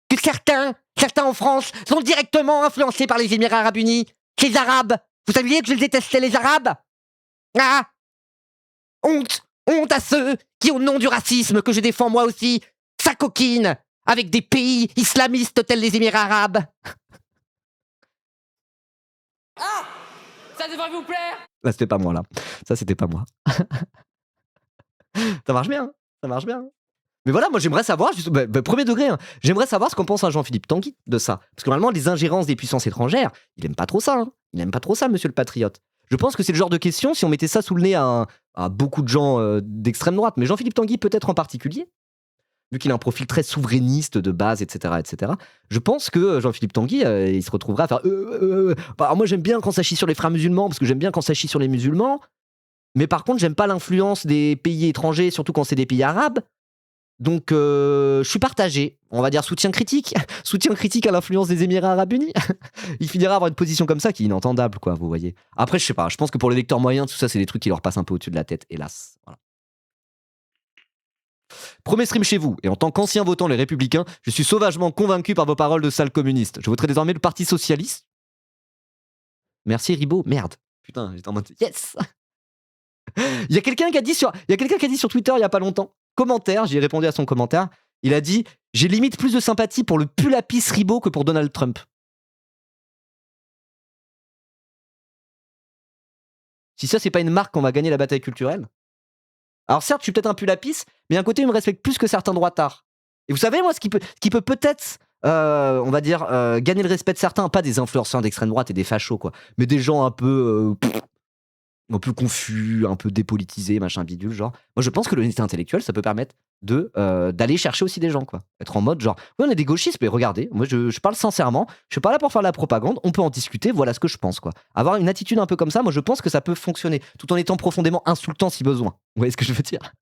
que certains en France sont directement influencés par les Émirats Arabes Unis. Les Arabes. Vous saviez que je détestais les Arabes? Ah! Honte à ceux qui, au nom du racisme que je défends moi aussi, s'acoquinent avec des pays islamistes tels les Émirats Arabes. Ah! Ça devrait vous plaire? Là, c'était pas moi, là. Ça, c'était pas moi. Ça marche bien, hein. Ça marche bien. Hein. Mais voilà, moi, j'aimerais savoir, premier degré, hein, j'aimerais savoir ce qu'en pense un Jean-Philippe Tanguy de ça. Parce que normalement, les ingérences des puissances étrangères, il aime pas trop ça. Hein. Il aime pas trop ça, monsieur le patriote. Je pense que c'est le genre de question, si on mettait ça sous le nez à beaucoup de gens d'extrême droite, mais Jean-Philippe Tanguy peut-être en particulier, vu qu'il a un profil très souverainiste de base, etc., je pense que Jean-Philippe Tanguy, il se retrouverait à faire alors moi j'aime bien quand ça chie sur les frères musulmans, parce que j'aime bien quand ça chie sur les musulmans, mais par contre j'aime pas l'influence des pays étrangers, surtout quand c'est des pays arabes. Donc, je suis partagé. On va dire soutien critique à l'influence des Émirats Arabes Unis. Il finira à avoir une position comme ça qui est inentendable, quoi, vous voyez. Après, je sais pas, je pense que pour les lecteurs moyens, tout ça, c'est des trucs qui leur passent un peu au-dessus de la tête, hélas. Voilà. Premier stream chez vous, et en tant qu'ancien votant Les Républicains, je suis sauvagement convaincu par vos paroles de sale communiste. Je voterai désormais le Parti Socialiste. Merci Ribot, merde. Putain, j'étais en mode yes. Il y a quelqu'un qui a dit sur Twitter il y a pas longtemps. Commentaire, j'ai répondu à son commentaire. Il a dit « J'ai limite plus de sympathie pour le Pulapis Ribot que pour Donald Trump. » Si ça, c'est pas une marque qu'on va gagner la bataille culturelle. Alors certes, je suis peut-être un Pulapis, mais d'un côté, il me respecte plus que certains droitards. Et vous savez, moi, ce qui peut peut-être, on va dire, gagner le respect de certains, pas des influenceurs d'extrême droite et des fachos, quoi, mais des gens un peu confus, un peu dépolitisés, machin bidule, genre. Moi, je pense que l'honnêteté intellectuelle, ça peut permettre d'aller chercher aussi des gens, quoi. Être en mode genre, oui, on est des gauchistes, mais regardez, moi, je parle sincèrement, je suis pas là pour faire la propagande, on peut en discuter, voilà ce que je pense, quoi. Avoir une attitude un peu comme ça, moi, je pense que ça peut fonctionner, tout en étant profondément insultant si besoin. Vous voyez ce que je veux dire?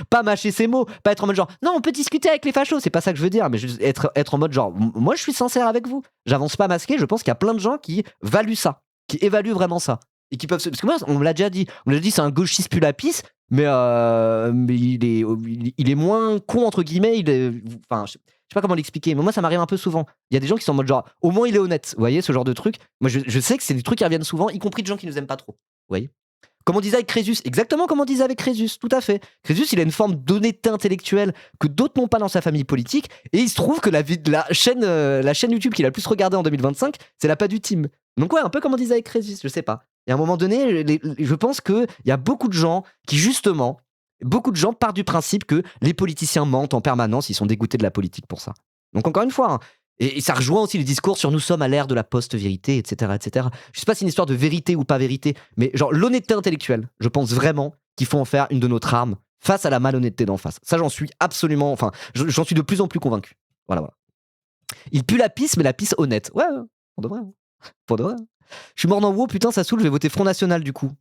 Pas mâcher ses mots, pas être en mode genre non, on peut discuter avec les fachos, c'est pas ça que je veux dire, mais juste être en mode genre moi je suis sincère avec vous, j'avance pas masqué, je pense qu'il y a plein de gens qui valuent ça, qui évaluent vraiment ça. Et qui peuvent parce que moi on me l'a déjà dit, c'est un gauchiste pulapis, mais il est moins con entre guillemets, enfin je sais pas comment l'expliquer, mais moi ça m'arrive un peu souvent. Il y a des gens qui sont en mode genre au moins il est honnête, vous voyez ce genre de truc. Moi je sais que c'est des trucs qui reviennent souvent, y compris de gens qui nous aiment pas trop, vous voyez. Comme on disait avec Crésus, exactement comme on disait avec Crésus, tout à fait. Crésus, il a une forme d'honnêteté intellectuelle que d'autres n'ont pas dans sa famille politique, et il se trouve que la chaîne YouTube qu'il a le plus regardée en 2025, c'est la Pas du Team. Donc ouais, un peu comme on disait avec Crésus, je sais pas. Et à un moment donné, je pense qu'il y a beaucoup de gens qui, justement, beaucoup de gens partent du principe que les politiciens mentent en permanence, ils sont dégoûtés de la politique pour ça. Donc encore une fois, hein, et ça rejoint aussi les discours sur nous sommes à l'ère de la post-vérité, etc., etc. Je sais pas si c'est une histoire de vérité ou pas vérité, mais genre l'honnêteté intellectuelle, je pense vraiment qu'il faut en faire une de notre arme face à la malhonnêteté d'en face. Ça, j'en suis absolument, enfin, j'en suis de plus en plus convaincu. Voilà, voilà. Il pue la pisse, mais la pisse honnête. Ouais, pour de vrai. Pour de vrai. Je suis mort dans WoW, putain, ça saoule, je vais voter Front National du coup.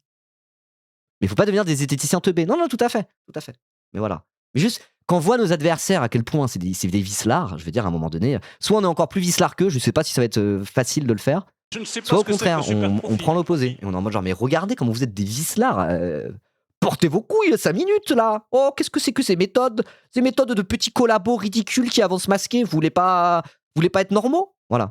Mais il faut pas devenir des zététiciens teubés. Non, non, tout à fait. Tout à fait. Mais voilà. Mais juste, quand on voit nos adversaires à quel point c'est des vicelards, je veux dire, à un moment donné, soit on est encore plus vicelard qu'eux, je sais pas si ça va être facile de le faire, Je ne sais pas soit ce au que c'est que contraire, le super on profit. prend l'opposé. Et on est en mode genre, mais regardez comment vous êtes des vicelards. Portez vos couilles, 5 minutes là. Oh, qu'est-ce que c'est que ces méthodes de petits collabos ridicules qui avancent masqués. Vous voulez pas être normaux? Voilà.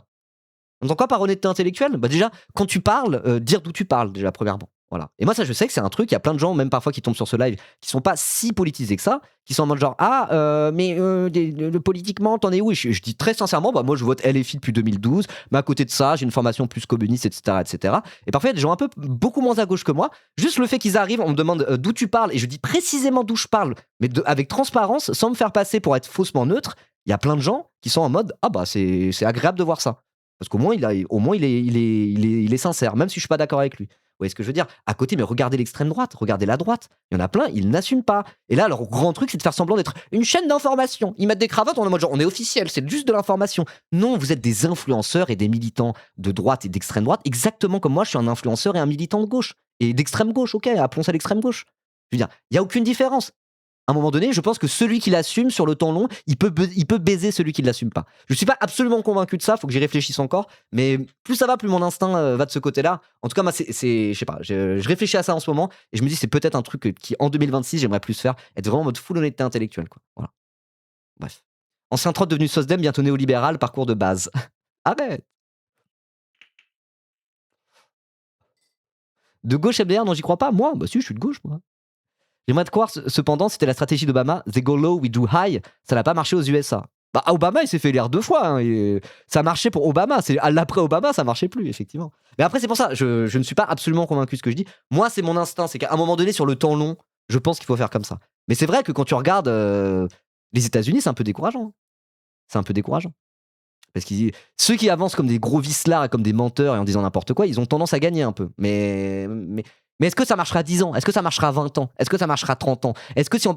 On entend quoi par honnêteté intellectuelle? Bah déjà, quand tu parles, dire d'où tu parles, déjà, premièrement. Voilà. Et moi, ça, je sais que c'est un truc, il y a plein de gens, même parfois, qui tombent sur ce live, qui sont pas si politisés que ça, qui sont en mode genre, le politiquement, t'en es où? Et je dis très sincèrement, bah, moi, je vote LFI depuis 2012, mais à côté de ça, j'ai une formation plus communiste, etc., etc. Et parfois, il y a des gens beaucoup moins à gauche que moi. Juste le fait qu'ils arrivent, on me demande d'où tu parles, et je dis précisément d'où je parle, mais avec transparence, sans me faire passer pour être faussement neutre. Il y a plein de gens qui sont en mode, ah bah, c'est agréable de voir ça. Parce qu'au moins, il est sincère, même si je suis pas d'accord avec lui. Vous voyez ce que je veux dire? À côté, mais regardez l'extrême droite, regardez la droite. Il y en a plein, ils n'assument pas. Et là, leur grand truc, c'est de faire semblant d'être une chaîne d'information. Ils mettent des cravates, on est en mode genre, on est officiel, c'est juste de l'information. Non, vous êtes des influenceurs et des militants de droite et d'extrême droite, exactement comme moi, je suis un influenceur et un militant de gauche. Et d'extrême gauche, ok, appelons ça l'extrême gauche. Je veux dire, il n'y a aucune différence. À un moment donné, je pense que celui qui l'assume sur le temps long, il peut baiser celui qui ne l'assume pas. Je ne suis pas absolument convaincu de ça, il faut que j'y réfléchisse encore, mais plus ça va, plus mon instinct va de ce côté-là. En tout cas, moi, je sais pas, je réfléchis à ça en ce moment, et je me dis c'est peut-être un truc qui, en 2026, j'aimerais plus faire, être vraiment en mode full honnêteté intellectuelle, quoi. Voilà. Bref. Ancien trotte devenu SOSDEM, bientôt néolibéral, parcours de base. Arrête. De gauche MDR, non, j'y crois pas. Moi, bah si, je suis de gauche, moi. J'aimerais te croire, cependant, c'était la stratégie d'Obama. They go low, we do high. Ça n'a pas marché aux USA. Bah, Obama, il s'est fait élire 2 fois. Hein, et ça a marché pour Obama. À l'après Obama, ça marchait plus, effectivement. Mais après, c'est pour ça, je ne suis pas absolument convaincu de ce que je dis. Moi, c'est mon instinct. C'est qu'à un moment donné, sur le temps long, je pense qu'il faut faire comme ça. Mais c'est vrai que quand tu regardes les États-Unis, c'est un peu décourageant. C'est un peu décourageant. Parce que ceux qui avancent comme des gros vicelards et comme des menteurs et en disant n'importe quoi, ils ont tendance à gagner un peu. Mais est-ce que ça marchera à 10 ans? Est-ce que ça marchera à 20 ans? Est-ce que ça marchera à 30 ans? Est-ce que si on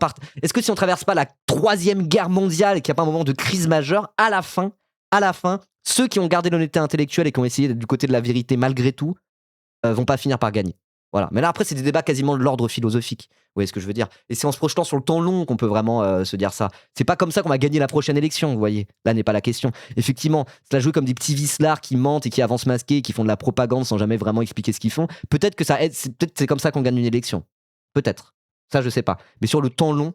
traverse pas la 3e guerre mondiale et qu'il n'y a pas un moment de crise majeure, à la fin, ceux qui ont gardé l'honnêteté intellectuelle et qui ont essayé d'être du côté de la vérité malgré tout, vont pas finir par gagner. Voilà. Mais là, après, c'est des débats quasiment de l'ordre philosophique. Vous voyez ce que je veux dire? Et c'est en se projetant sur le temps long qu'on peut vraiment se dire ça. C'est pas comme ça qu'on va gagner la prochaine élection, vous voyez. Là n'est pas la question. Effectivement, cela joue comme des petits vicelards qui mentent et qui avancent masqués et qui font de la propagande sans jamais vraiment expliquer ce qu'ils font. Peut-être que ça aide, peut-être c'est comme ça qu'on gagne une élection. Peut-être. Ça, je sais pas. Mais sur le temps long,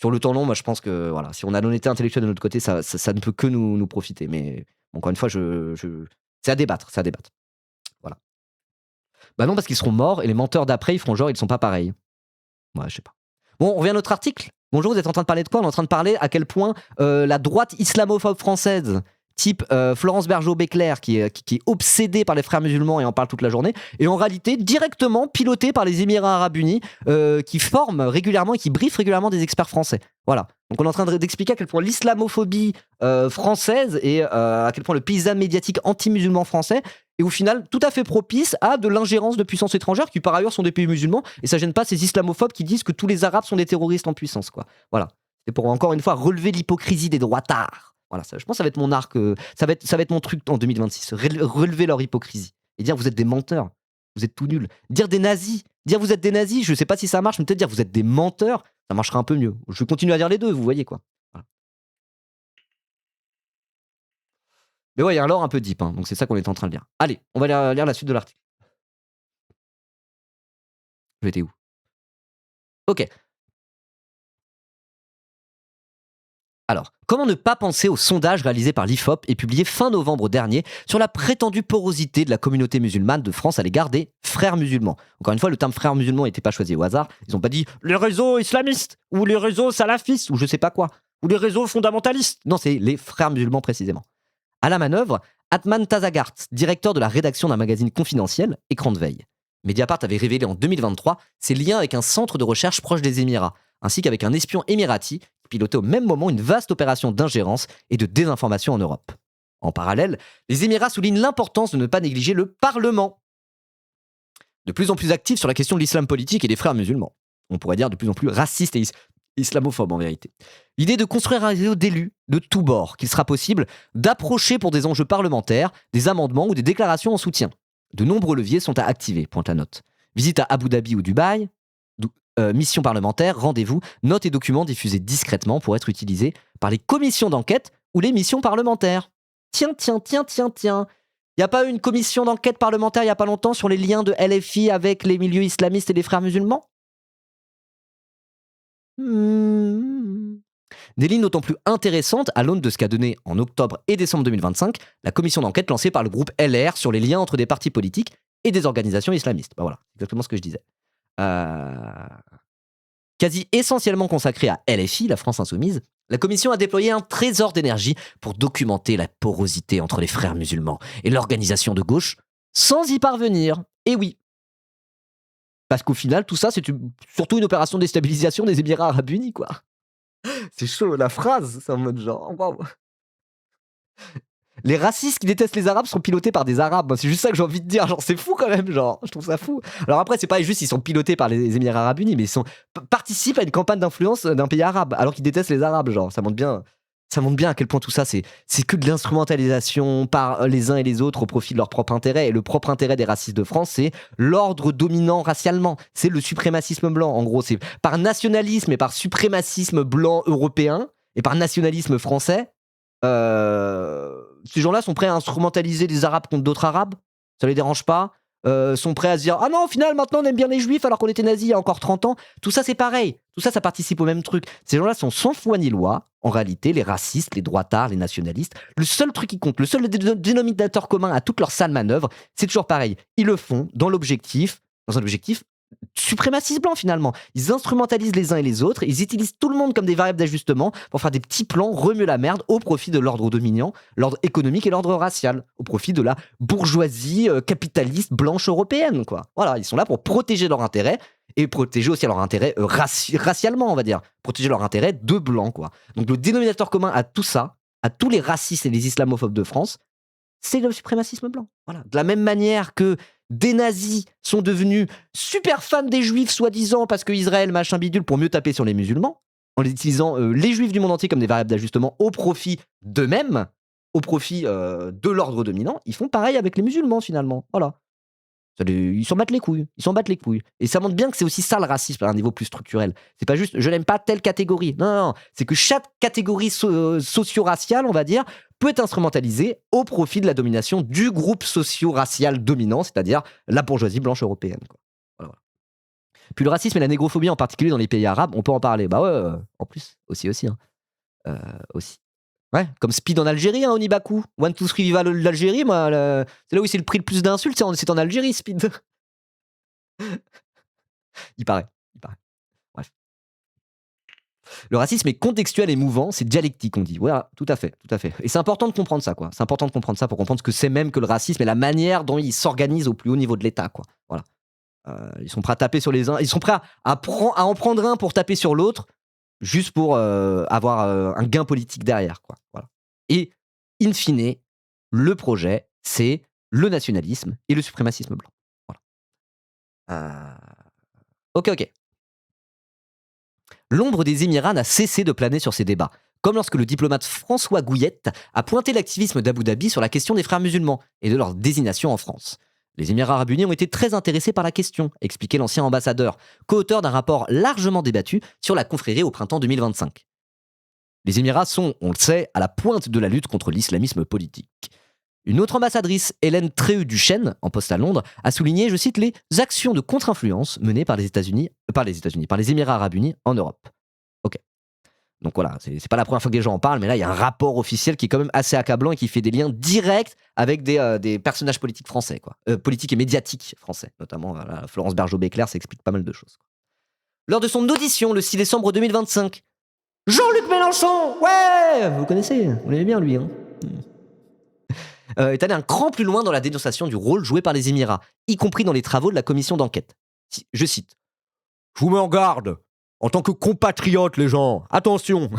moi, je pense que voilà, si on a l'honnêteté intellectuelle de notre côté, ça ne peut que nous profiter. Mais encore une fois, c'est à débattre. Voilà. Bah non, parce qu'ils seront morts et les menteurs d'après, ils feront genre, ils sont pas pareils. Ouais, je sais pas. Bon, on revient à notre article. Bonjour, vous êtes en train de parler de quoi? On est en train de parler à quel point la droite islamophobe française, type Florence Bergeau-Béclair, qui est obsédée par les frères musulmans et en parle toute la journée, est en réalité directement pilotée par les Émirats Arabes Unis, qui forment régulièrement et qui briefent régulièrement des experts français. Voilà. Donc on est en train d'expliquer à quel point l'islamophobie française et à quel point le paysage médiatique anti-musulman français est au final tout à fait propice à de l'ingérence de puissances étrangères qui par ailleurs sont des pays musulmans, et ça gêne pas ces islamophobes qui disent que tous les Arabes sont des terroristes en puissance, quoi. Voilà. C'est pour encore une fois relever l'hypocrisie des droitards. Voilà, ça, je pense que ça va être mon arc, ça va être mon truc en 2026, relever leur hypocrisie et dire vous êtes des menteurs, vous êtes tout nuls. Dire vous êtes des nazis, je sais pas si ça marche, mais peut-être dire vous êtes des menteurs, Ça marchera un peu mieux. Je continue à lire les deux, vous voyez quoi. Voilà. Mais ouais, il y a un lore un peu deep, hein, donc c'est ça qu'on est en train de lire. Allez, on va lire la suite de l'article. J'étais où? Ok. Alors, comment ne pas penser au sondage réalisé par l'IFOP et publié fin novembre dernier sur la prétendue porosité de la communauté musulmane de France à l'égard des frères musulmans. Encore une fois, le terme frères musulmans n'était pas choisi au hasard. Ils n'ont pas dit les réseaux islamistes ou les réseaux salafistes ou je sais pas quoi ou les réseaux fondamentalistes. Non, c'est les frères musulmans précisément. À la manœuvre, Atman Tazagart, directeur de la rédaction d'un magazine confidentiel, Écran de veille. Mediapart avait révélé en 2023 ses liens avec un centre de recherche proche des Émirats, ainsi qu'avec un espion émirati qui pilotait au même moment une vaste opération d'ingérence et de désinformation en Europe. En parallèle, les Émirats soulignent l'importance de ne pas négliger le Parlement, de plus en plus actif sur la question de l'islam politique et des frères musulmans. On pourrait dire de plus en plus raciste et islamophobe en vérité. L'idée de construire un réseau d'élus de tous bords, qu'il sera possible d'approcher pour des enjeux parlementaires, des amendements ou des déclarations en soutien. De nombreux leviers sont à activer, pointe la note. Visite à Abu Dhabi ou Dubaï, mission parlementaire, rendez-vous, notes et documents diffusés discrètement pour être utilisés par les commissions d'enquête ou les missions parlementaires. Tiens. Il n'y a pas eu une commission d'enquête parlementaire il n'y a pas longtemps sur les liens de LFI avec les milieux islamistes et les frères musulmans? Des lignes d'autant plus intéressantes à l'aune de ce qu'a donné en octobre et décembre 2025 la commission d'enquête lancée par le groupe LR sur les liens entre des partis politiques et des organisations islamistes. Bah voilà, exactement ce que je disais. Quasi essentiellement consacrée à LFI, la France Insoumise, la commission a déployé un trésor d'énergie pour documenter la porosité entre les frères musulmans et l'organisation de gauche sans y parvenir. Et oui. Parce qu'au final, tout ça, c'est surtout une opération de déstabilisation des Émirats Arabes Unis, quoi. C'est chaud, la phrase, c'est en mode genre, waouh. Les racistes qui détestent les Arabes sont pilotés par des Arabes. C'est juste ça que j'ai envie de dire. Genre, c'est fou quand même. Genre, je trouve ça fou. Alors après, c'est pas juste ils sont pilotés par les Émirats Arabes Unis, mais ils participent à une campagne d'influence d'un pays arabe, alors qu'ils détestent les Arabes. Genre, ça montre bien à quel point tout ça, c'est que de l'instrumentalisation par les uns et les autres au profit de leur propre intérêt. Et le propre intérêt des racistes de France, c'est l'ordre dominant racialement. C'est le suprémacisme blanc. En gros, c'est par nationalisme et par suprémacisme blanc européen et par nationalisme français. Ces gens-là sont prêts à instrumentaliser des Arabes contre d'autres Arabes, ça les dérange pas, sont prêts à se dire ah non, au final maintenant on aime bien les Juifs alors qu'on était nazis il y a encore 30 ans. Tout ça c'est pareil, tout ça participe au même truc. Ces gens-là sont sans foi ni loi, en réalité, les racistes, les droitards, les nationalistes. Le seul truc qui compte, le seul dénominateur commun à toutes leurs sales manœuvres, c'est toujours pareil. Ils le font dans un objectif suprémaciste blanc finalement. Ils instrumentalisent les uns et les autres, ils utilisent tout le monde comme des variables d'ajustement pour faire des petits plans, remuer la merde au profit de l'ordre dominant, l'ordre économique et l'ordre racial, au profit de la bourgeoisie capitaliste blanche européenne, quoi. Voilà, ils sont là pour protéger leurs intérêts et protéger aussi leurs intérêts racialement, on va dire, protéger leurs intérêts de blancs, quoi. Donc le dénominateur commun à tout ça, à tous les racistes et les islamophobes de France, c'est le suprémacisme blanc. Voilà. De la même manière que des nazis sont devenus super fans des juifs, soi-disant, parce que Israël, machin bidule, pour mieux taper sur les musulmans, en utilisant les juifs du monde entier comme des variables d'ajustement au profit d'eux-mêmes, au profit de l'ordre dominant, ils font pareil avec les musulmans, finalement. Voilà. Ils s'en battent les couilles. Et ça montre bien que c'est aussi ça le racisme à un niveau plus structurel. C'est pas juste je n'aime pas telle catégorie. Non. C'est que chaque catégorie socio-raciale, on va dire, peut être instrumentalisée au profit de la domination du groupe socio-racial dominant, c'est-à-dire la bourgeoisie blanche européenne, quoi. Voilà. Puis le racisme et la négrophobie en particulier dans les pays arabes, on peut en parler. Bah ouais, en plus, aussi. Aussi. Ouais, comme Speed en Algérie, Onibaku. 1, 2, 3, viva l'Algérie, moi. C'est là où c'est le prix le plus d'insultes, c'est en Algérie, Speed. Il paraît. Bref. Le racisme est contextuel et mouvant, c'est dialectique, on dit. Voilà, tout à fait. Et c'est important de comprendre ça, quoi. C'est important de comprendre ça pour comprendre ce que c'est même que le racisme et la manière dont il s'organise au plus haut niveau de l'État, quoi. Voilà. Ils sont prêts à taper sur les uns, ils sont prêts à en prendre un pour taper sur l'autre, juste pour avoir un gain politique derrière, quoi. Voilà. Et, in fine, le projet, c'est le nationalisme et le suprémacisme blanc. Voilà. Ok. L'ombre des Émirats n'a cessé de planer sur ces débats, comme lorsque le diplomate François Gouillette a pointé l'activisme d'Abu Dhabi sur la question des frères musulmans et de leur désignation en France. Les Émirats arabes unis ont été très intéressés par la question, expliquait l'ancien ambassadeur, co-auteur d'un rapport largement débattu sur la confrérie au printemps 2025. Les Émirats sont, on le sait, à la pointe de la lutte contre l'islamisme politique. Une autre ambassadrice, Hélène Tréhu-Duchesne, en poste à Londres, a souligné, je cite, les actions de contre-influence menées par les Émirats arabes unis en Europe. Ok. Donc voilà, c'est pas la première fois que les gens en parlent, mais là, il y a un rapport officiel qui est quand même assez accablant et qui fait des liens directs avec des personnages politiques français, quoi. Politiques et médiatiques français, notamment Florence Bergeau-Béclair, ça explique pas mal de choses. Lors de son audition, le 6 décembre 2025, Jean-Luc Mélenchon, ouais, vous connaissez, vous l'aimez bien lui, hein. Est allé un cran plus loin dans la dénonciation du rôle joué par les Émirats, y compris dans les travaux de la commission d'enquête. Je cite. « Je vous mets en garde. En tant que compatriotes, les gens, attention.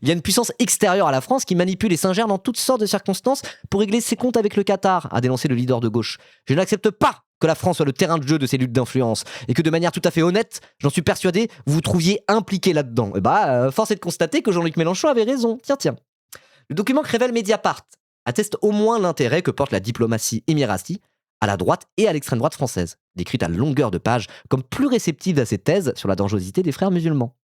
Il y a une puissance extérieure à la France qui manipule et s'ingère dans toutes sortes de circonstances pour régler ses comptes avec le Qatar, a dénoncé le leader de gauche. Je n'accepte pas que la France soit le terrain de jeu de ces luttes d'influence et que de manière tout à fait honnête, j'en suis persuadé, vous vous trouviez impliqué là-dedans. Et force est de constater que Jean-Luc Mélenchon avait raison. Tiens. Le document que révèle Mediapart atteste au moins l'intérêt que porte la diplomatie émirati à la droite et à l'extrême droite française, décrite à longueur de page comme plus réceptive à ces thèses sur la dangerosité des frères musulmans.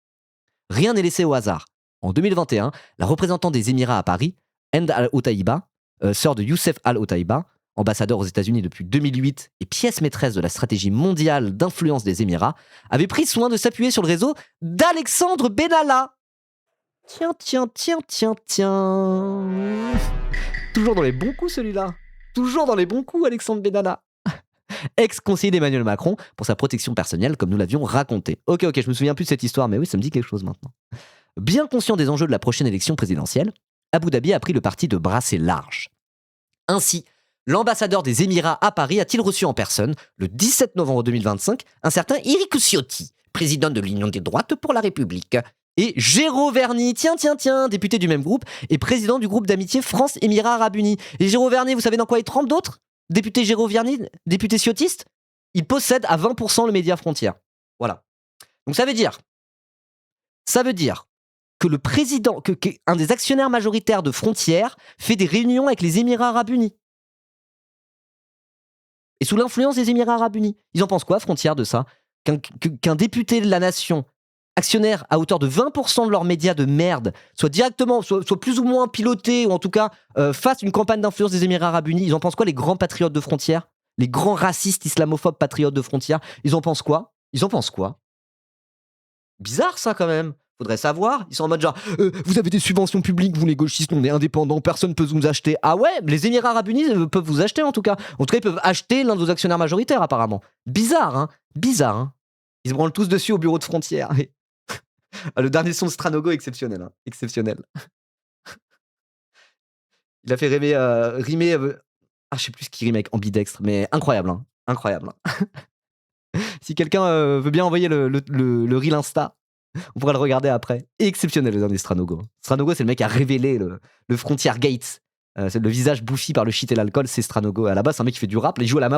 Rien n'est laissé au hasard. En 2021, la représentante des Émirats à Paris, End al-Otaïba, sœur de Youssef al-Otaïba, ambassadeur aux États-Unis depuis 2008 et pièce maîtresse de la stratégie mondiale d'influence des Émirats, avait pris soin de s'appuyer sur le réseau d'Alexandre Benalla. Tiens. Toujours dans les bons coups, celui-là. Toujours dans les bons coups, Alexandre Benalla. Ex-conseiller d'Emmanuel Macron pour sa protection personnelle, comme nous l'avions raconté. Ok, je me souviens plus de cette histoire, mais oui, ça me dit quelque chose maintenant. Bien conscient des enjeux de la prochaine élection présidentielle, Abu Dhabi a pris le parti de brasser large. Ainsi, l'ambassadeur des Émirats à Paris a-t-il reçu en personne, le 17 novembre 2025, un certain Éric Ciotti, président de l'Union des droites pour la République, et Géraud Verny, tiens, député du même groupe et président du groupe d'amitié France-Émirats Arabes Unis. Et Géraud Verny, vous savez dans quoi il trempe d'autres ? Député Géraud Verny, député ciotiste, il possède à 20% le média Frontière. Voilà. Donc ça veut dire que le président, qu'un des actionnaires majoritaires de Frontière fait des réunions avec les Émirats Arabes Unis. Et sous l'influence des Émirats Arabes Unis. Ils en pensent quoi, Frontière, de ça ? Qu'un député de la nation, actionnaire à hauteur de 20% de leurs médias de merde, soit plus ou moins piloté, ou en tout cas fasse une campagne d'influence des Émirats Arabes Unis. Ils en pensent quoi, les grands patriotes de Frontière ? Les grands racistes islamophobes patriotes de Frontière ? Ils en pensent quoi ? Bizarre ça quand même. Faudrait savoir. Ils sont en mode genre, vous avez des subventions publiques, vous les gauchistes, on est indépendants, personne peut vous acheter. Ah ouais, les Émirats Arabes Unis peuvent vous acheter en tout cas. En tout cas, ils peuvent acheter l'un de vos actionnaires majoritaires apparemment. Bizarre, hein. Ils se branlent tous dessus au bureau de Frontière. Le dernier son de Stranogo, exceptionnel. Hein. Exceptionnel. Il a fait rimer... je sais plus ce qu'il rime avec ambidextre, mais incroyable. Hein. Incroyable. Hein. Si quelqu'un veut bien envoyer le reel Insta, on pourra le regarder après. Exceptionnel le dernier Stranogo. Stranogo, c'est le mec qui a révélé le Frontier Gates. C'est le visage bouffi par le shit et l'alcool, c'est Stranogo. À la base, c'est un mec qui fait du rap. Il joue à la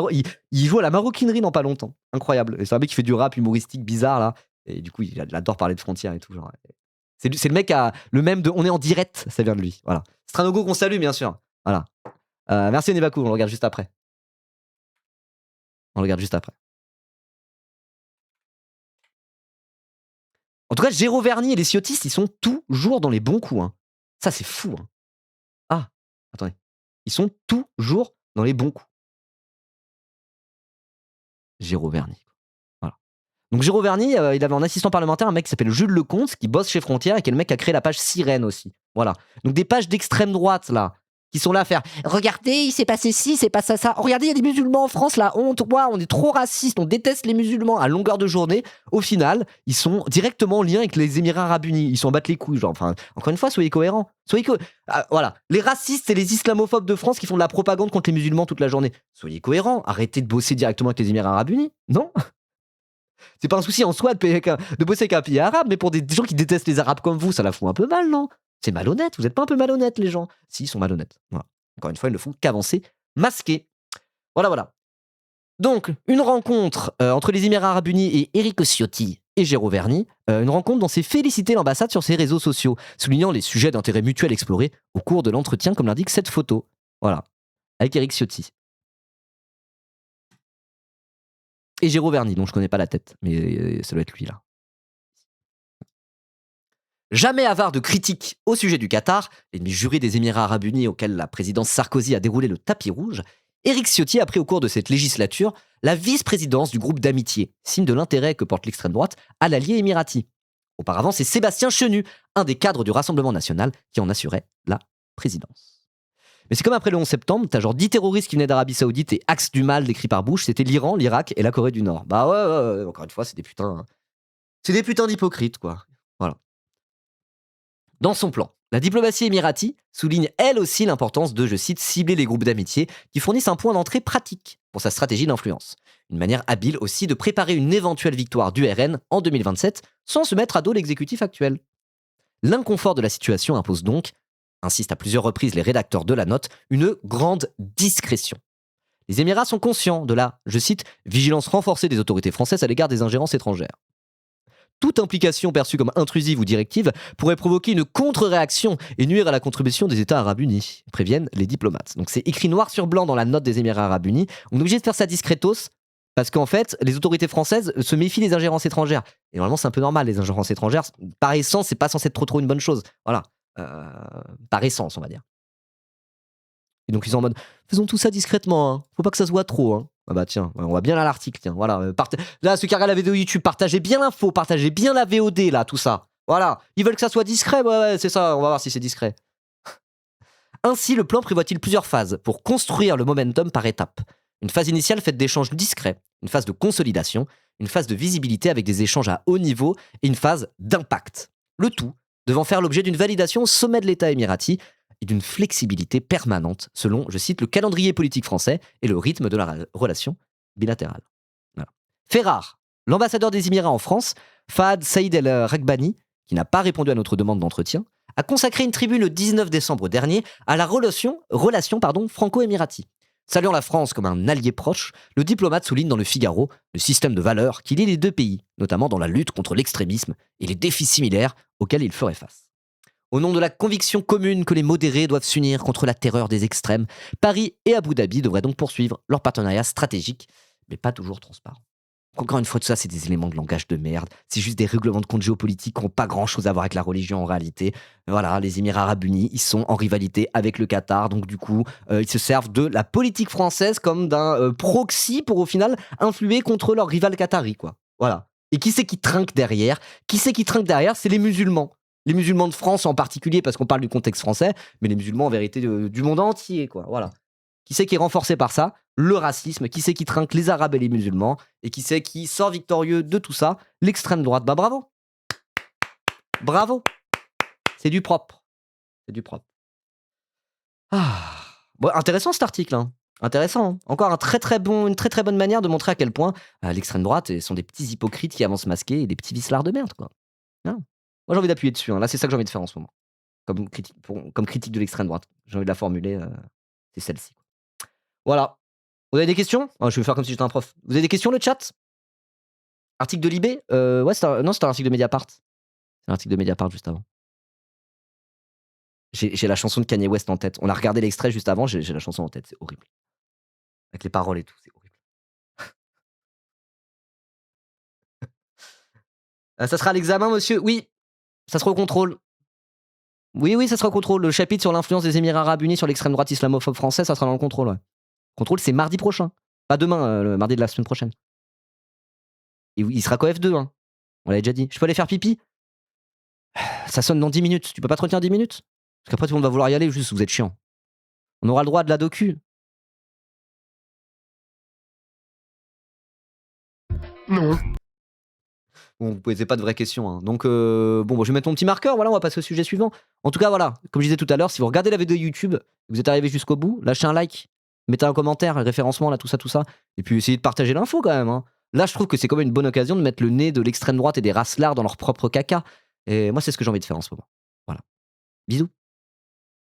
maroquinerie dans pas longtemps. Incroyable. Et c'est un mec qui fait du rap humoristique bizarre là. Et du coup, il adore parler de frontières et tout. Genre. C'est le mec qui a le même de on est en direct, ça vient de lui. Voilà. Stranogo qu'on salue, bien sûr. Voilà. Merci Nebaku, on le regarde juste après. En tout cas, Géraud Verny et les ciotistes, ils sont toujours dans les bons coups. Hein. Ça, c'est fou. Hein. Ah, attendez. Ils sont toujours dans les bons coups. Géraud Verny. Voilà. Donc Géraud Verny, il avait en assistant parlementaire un mec qui s'appelle Jules Lecomte, qui bosse chez Frontière et qui est le mec qui a créé la page Sirène aussi. Voilà. Donc des pages d'extrême droite, là, qui sont là à faire « Regardez, il s'est passé ci, c'est pas ça, ça. Oh, regardez, il y a des musulmans en France, la honte. Wow, on est trop racistes, on déteste les musulmans à longueur de journée. » Au final, ils sont directement en lien avec les Émirats Arabes Unis. Ils s'en battent les couilles. Genre, enfin, encore une fois, soyez cohérents. Voilà. Les racistes et les islamophobes de France qui font de la propagande contre les musulmans toute la journée. Soyez cohérents. Arrêtez de bosser directement avec les Émirats Arabes Unis. Non. C'est pas un souci en soi de bosser avec un pays arabe, mais pour des gens qui détestent les Arabes comme vous, ça la fout un peu mal, non ? C'est malhonnête, vous n'êtes pas un peu malhonnêtes, les gens ? Si, ils sont malhonnêtes. Voilà. Encore une fois, ils ne font qu'avancer masqués. Voilà. Donc, une rencontre entre les Émirats Arabes Unis et Éric Ciotti et Géraud Verny, une rencontre dont s'est félicité l'ambassade sur ses réseaux sociaux, soulignant les sujets d'intérêt mutuel explorés au cours de l'entretien, comme l'indique cette photo. Voilà, avec Éric Ciotti. et Géraud Verny, dont je connais pas la tête, mais ça doit être lui là. Jamais avare de critiques au sujet du Qatar, l'ennemi juré des Émirats Arabes Unis auquel la présidence Sarkozy a déroulé le tapis rouge, Éric Ciotti a pris au cours de cette législature la vice-présidence du groupe d'amitié, signe de l'intérêt que porte l'extrême droite à l'allié émirati. Auparavant, c'est Sébastien Chenu, un des cadres du Rassemblement national, qui en assurait la présidence. Mais c'est comme après le 11 septembre, t'as genre 10 terroristes qui venaient d'Arabie Saoudite et axe du mal décrit par Bush, c'était l'Iran, l'Irak et la Corée du Nord. Bah ouais, encore une fois, c'est des putains d'hypocrites, quoi. Voilà. Dans son plan, la diplomatie émirati souligne elle aussi l'importance de, je cite, cibler les groupes d'amitié qui fournissent un point d'entrée pratique pour sa stratégie d'influence. Une manière habile aussi de préparer une éventuelle victoire du RN en 2027 sans se mettre à dos l'exécutif actuel. L'inconfort de la situation impose donc, insistent à plusieurs reprises les rédacteurs de la note, une grande discrétion. Les Émirats sont conscients de la, je cite, vigilance renforcée des autorités françaises à l'égard des ingérences étrangères. Toute implication perçue comme intrusive ou directive pourrait provoquer une contre-réaction et nuire à la contribution des États arabes unis, préviennent les diplomates. Donc c'est écrit noir sur blanc dans la note des Émirats arabes unis. On est obligé de faire ça discretos parce qu'en fait, les autorités françaises se méfient des ingérences étrangères. Et normalement, c'est un peu normal, les ingérences étrangères. Par essence, c'est pas censé être trop une bonne chose. Voilà. Par essence, on va dire. Et donc ils sont en mode, faisons tout ça discrètement, hein. Faut pas que ça se voit trop, hein. Ah bah tiens, on va bien à l'article, tiens, voilà. Là, ceux qui regardent la vidéo YouTube, partagez bien l'info, partagez bien la VOD, là, tout ça. Voilà, ils veulent que ça soit discret, ouais, c'est ça, on va voir si c'est discret. Ainsi, le plan prévoit-il plusieurs phases pour construire le momentum par étapes. Une phase initiale faite d'échanges discrets, une phase de consolidation, une phase de visibilité avec des échanges à haut niveau et une phase d'impact. Le tout devant faire l'objet d'une validation au sommet de l'État émirati et d'une flexibilité permanente selon, je cite, le calendrier politique français et le rythme de la relation bilatérale. Voilà. Fait rare, l'ambassadeur des Émirats en France, Fahad Saïd El Raghbani, qui n'a pas répondu à notre demande d'entretien, a consacré une tribune le 19 décembre dernier à la relation franco-émirati. Saluant la France comme un allié proche, le diplomate souligne dans le Figaro le système de valeurs qui lie les deux pays, notamment dans la lutte contre l'extrémisme et les défis similaires auxquels ils feraient face. Au nom de la conviction commune que les modérés doivent s'unir contre la terreur des extrêmes, Paris et Abu Dhabi devraient donc poursuivre leur partenariat stratégique, mais pas toujours transparent. Encore une fois, tout ça, c'est des éléments de langage de merde. C'est juste des règlements de compte géopolitiques qui n'ont pas grand-chose à voir avec la religion en réalité. Voilà, les Émirats Arabes Unis, ils sont en rivalité avec le Qatar. Donc du coup, ils se servent de la politique française comme d'un proxy pour au final influer contre leur rival qatari, quoi. Voilà. Et qui c'est qui trinque derrière? C'est les musulmans. Les musulmans de France en particulier, parce qu'on parle du contexte français, mais les musulmans en vérité du monde entier, quoi. Voilà. Qui c'est qui est renforcé par ça? Le racisme. Qui c'est qui trinque les Arabes et les musulmans? Et qui c'est qui sort victorieux de tout ça? L'extrême droite. Bah bravo. Bravo. C'est du propre. C'est du propre. Ah. Bon, intéressant cet article, hein. Intéressant. Hein. Encore une très bonne manière de montrer à quel point l'extrême droite sont des petits hypocrites qui avancent masqués et des petits vicelards de merde, quoi. Non. Moi, j'ai envie d'appuyer dessus. Hein. Là, c'est ça que j'ai envie de faire en ce moment. Comme critique de l'extrême droite. J'ai envie de la formuler. C'est celle-ci. Voilà. Vous avez des questions? Je vais faire comme si j'étais un prof. Vous avez des questions, le chat? Article de Libé? Ouais, c'était un article de Mediapart. C'est un article de Mediapart juste avant. J'ai la chanson de Kanye West en tête. On a regardé l'extrait juste avant, j'ai la chanson en tête. C'est horrible. Avec les paroles et tout, c'est horrible. Ça sera à l'examen, monsieur? Oui. Ça sera au contrôle. Oui, ça sera au contrôle. Le chapitre sur l'influence des Émirats Arabes Unis sur l'extrême droite islamophobe française, ça sera dans le contrôle, ouais. Contrôle, c'est mardi prochain. Pas demain, le mardi de la semaine prochaine. Et il sera qu'au F2, hein. On l'avait déjà dit. Je peux aller faire pipi? Ça sonne dans 10 minutes. Tu peux pas te retenir 10 minutes? Parce qu'après, tout le monde va vouloir y aller, juste vous êtes chiant. On aura le droit de la docu. Non. Bon, vous posez pas de vraies questions. Hein. Donc, je vais mettre mon petit marqueur. Voilà, on va passer au sujet suivant. En tout cas, voilà, comme je disais tout à l'heure, si vous regardez la vidéo YouTube, vous êtes arrivé jusqu'au bout, lâchez un like, mettez un commentaire, un référencement, là, tout ça. Et puis, essayez de partager l'info quand même. Hein. Là, je trouve que c'est quand même une bonne occasion de mettre le nez de l'extrême droite et des racelards dans leur propre caca. Et moi, c'est ce que j'ai envie de faire en ce moment. Voilà. Bisous.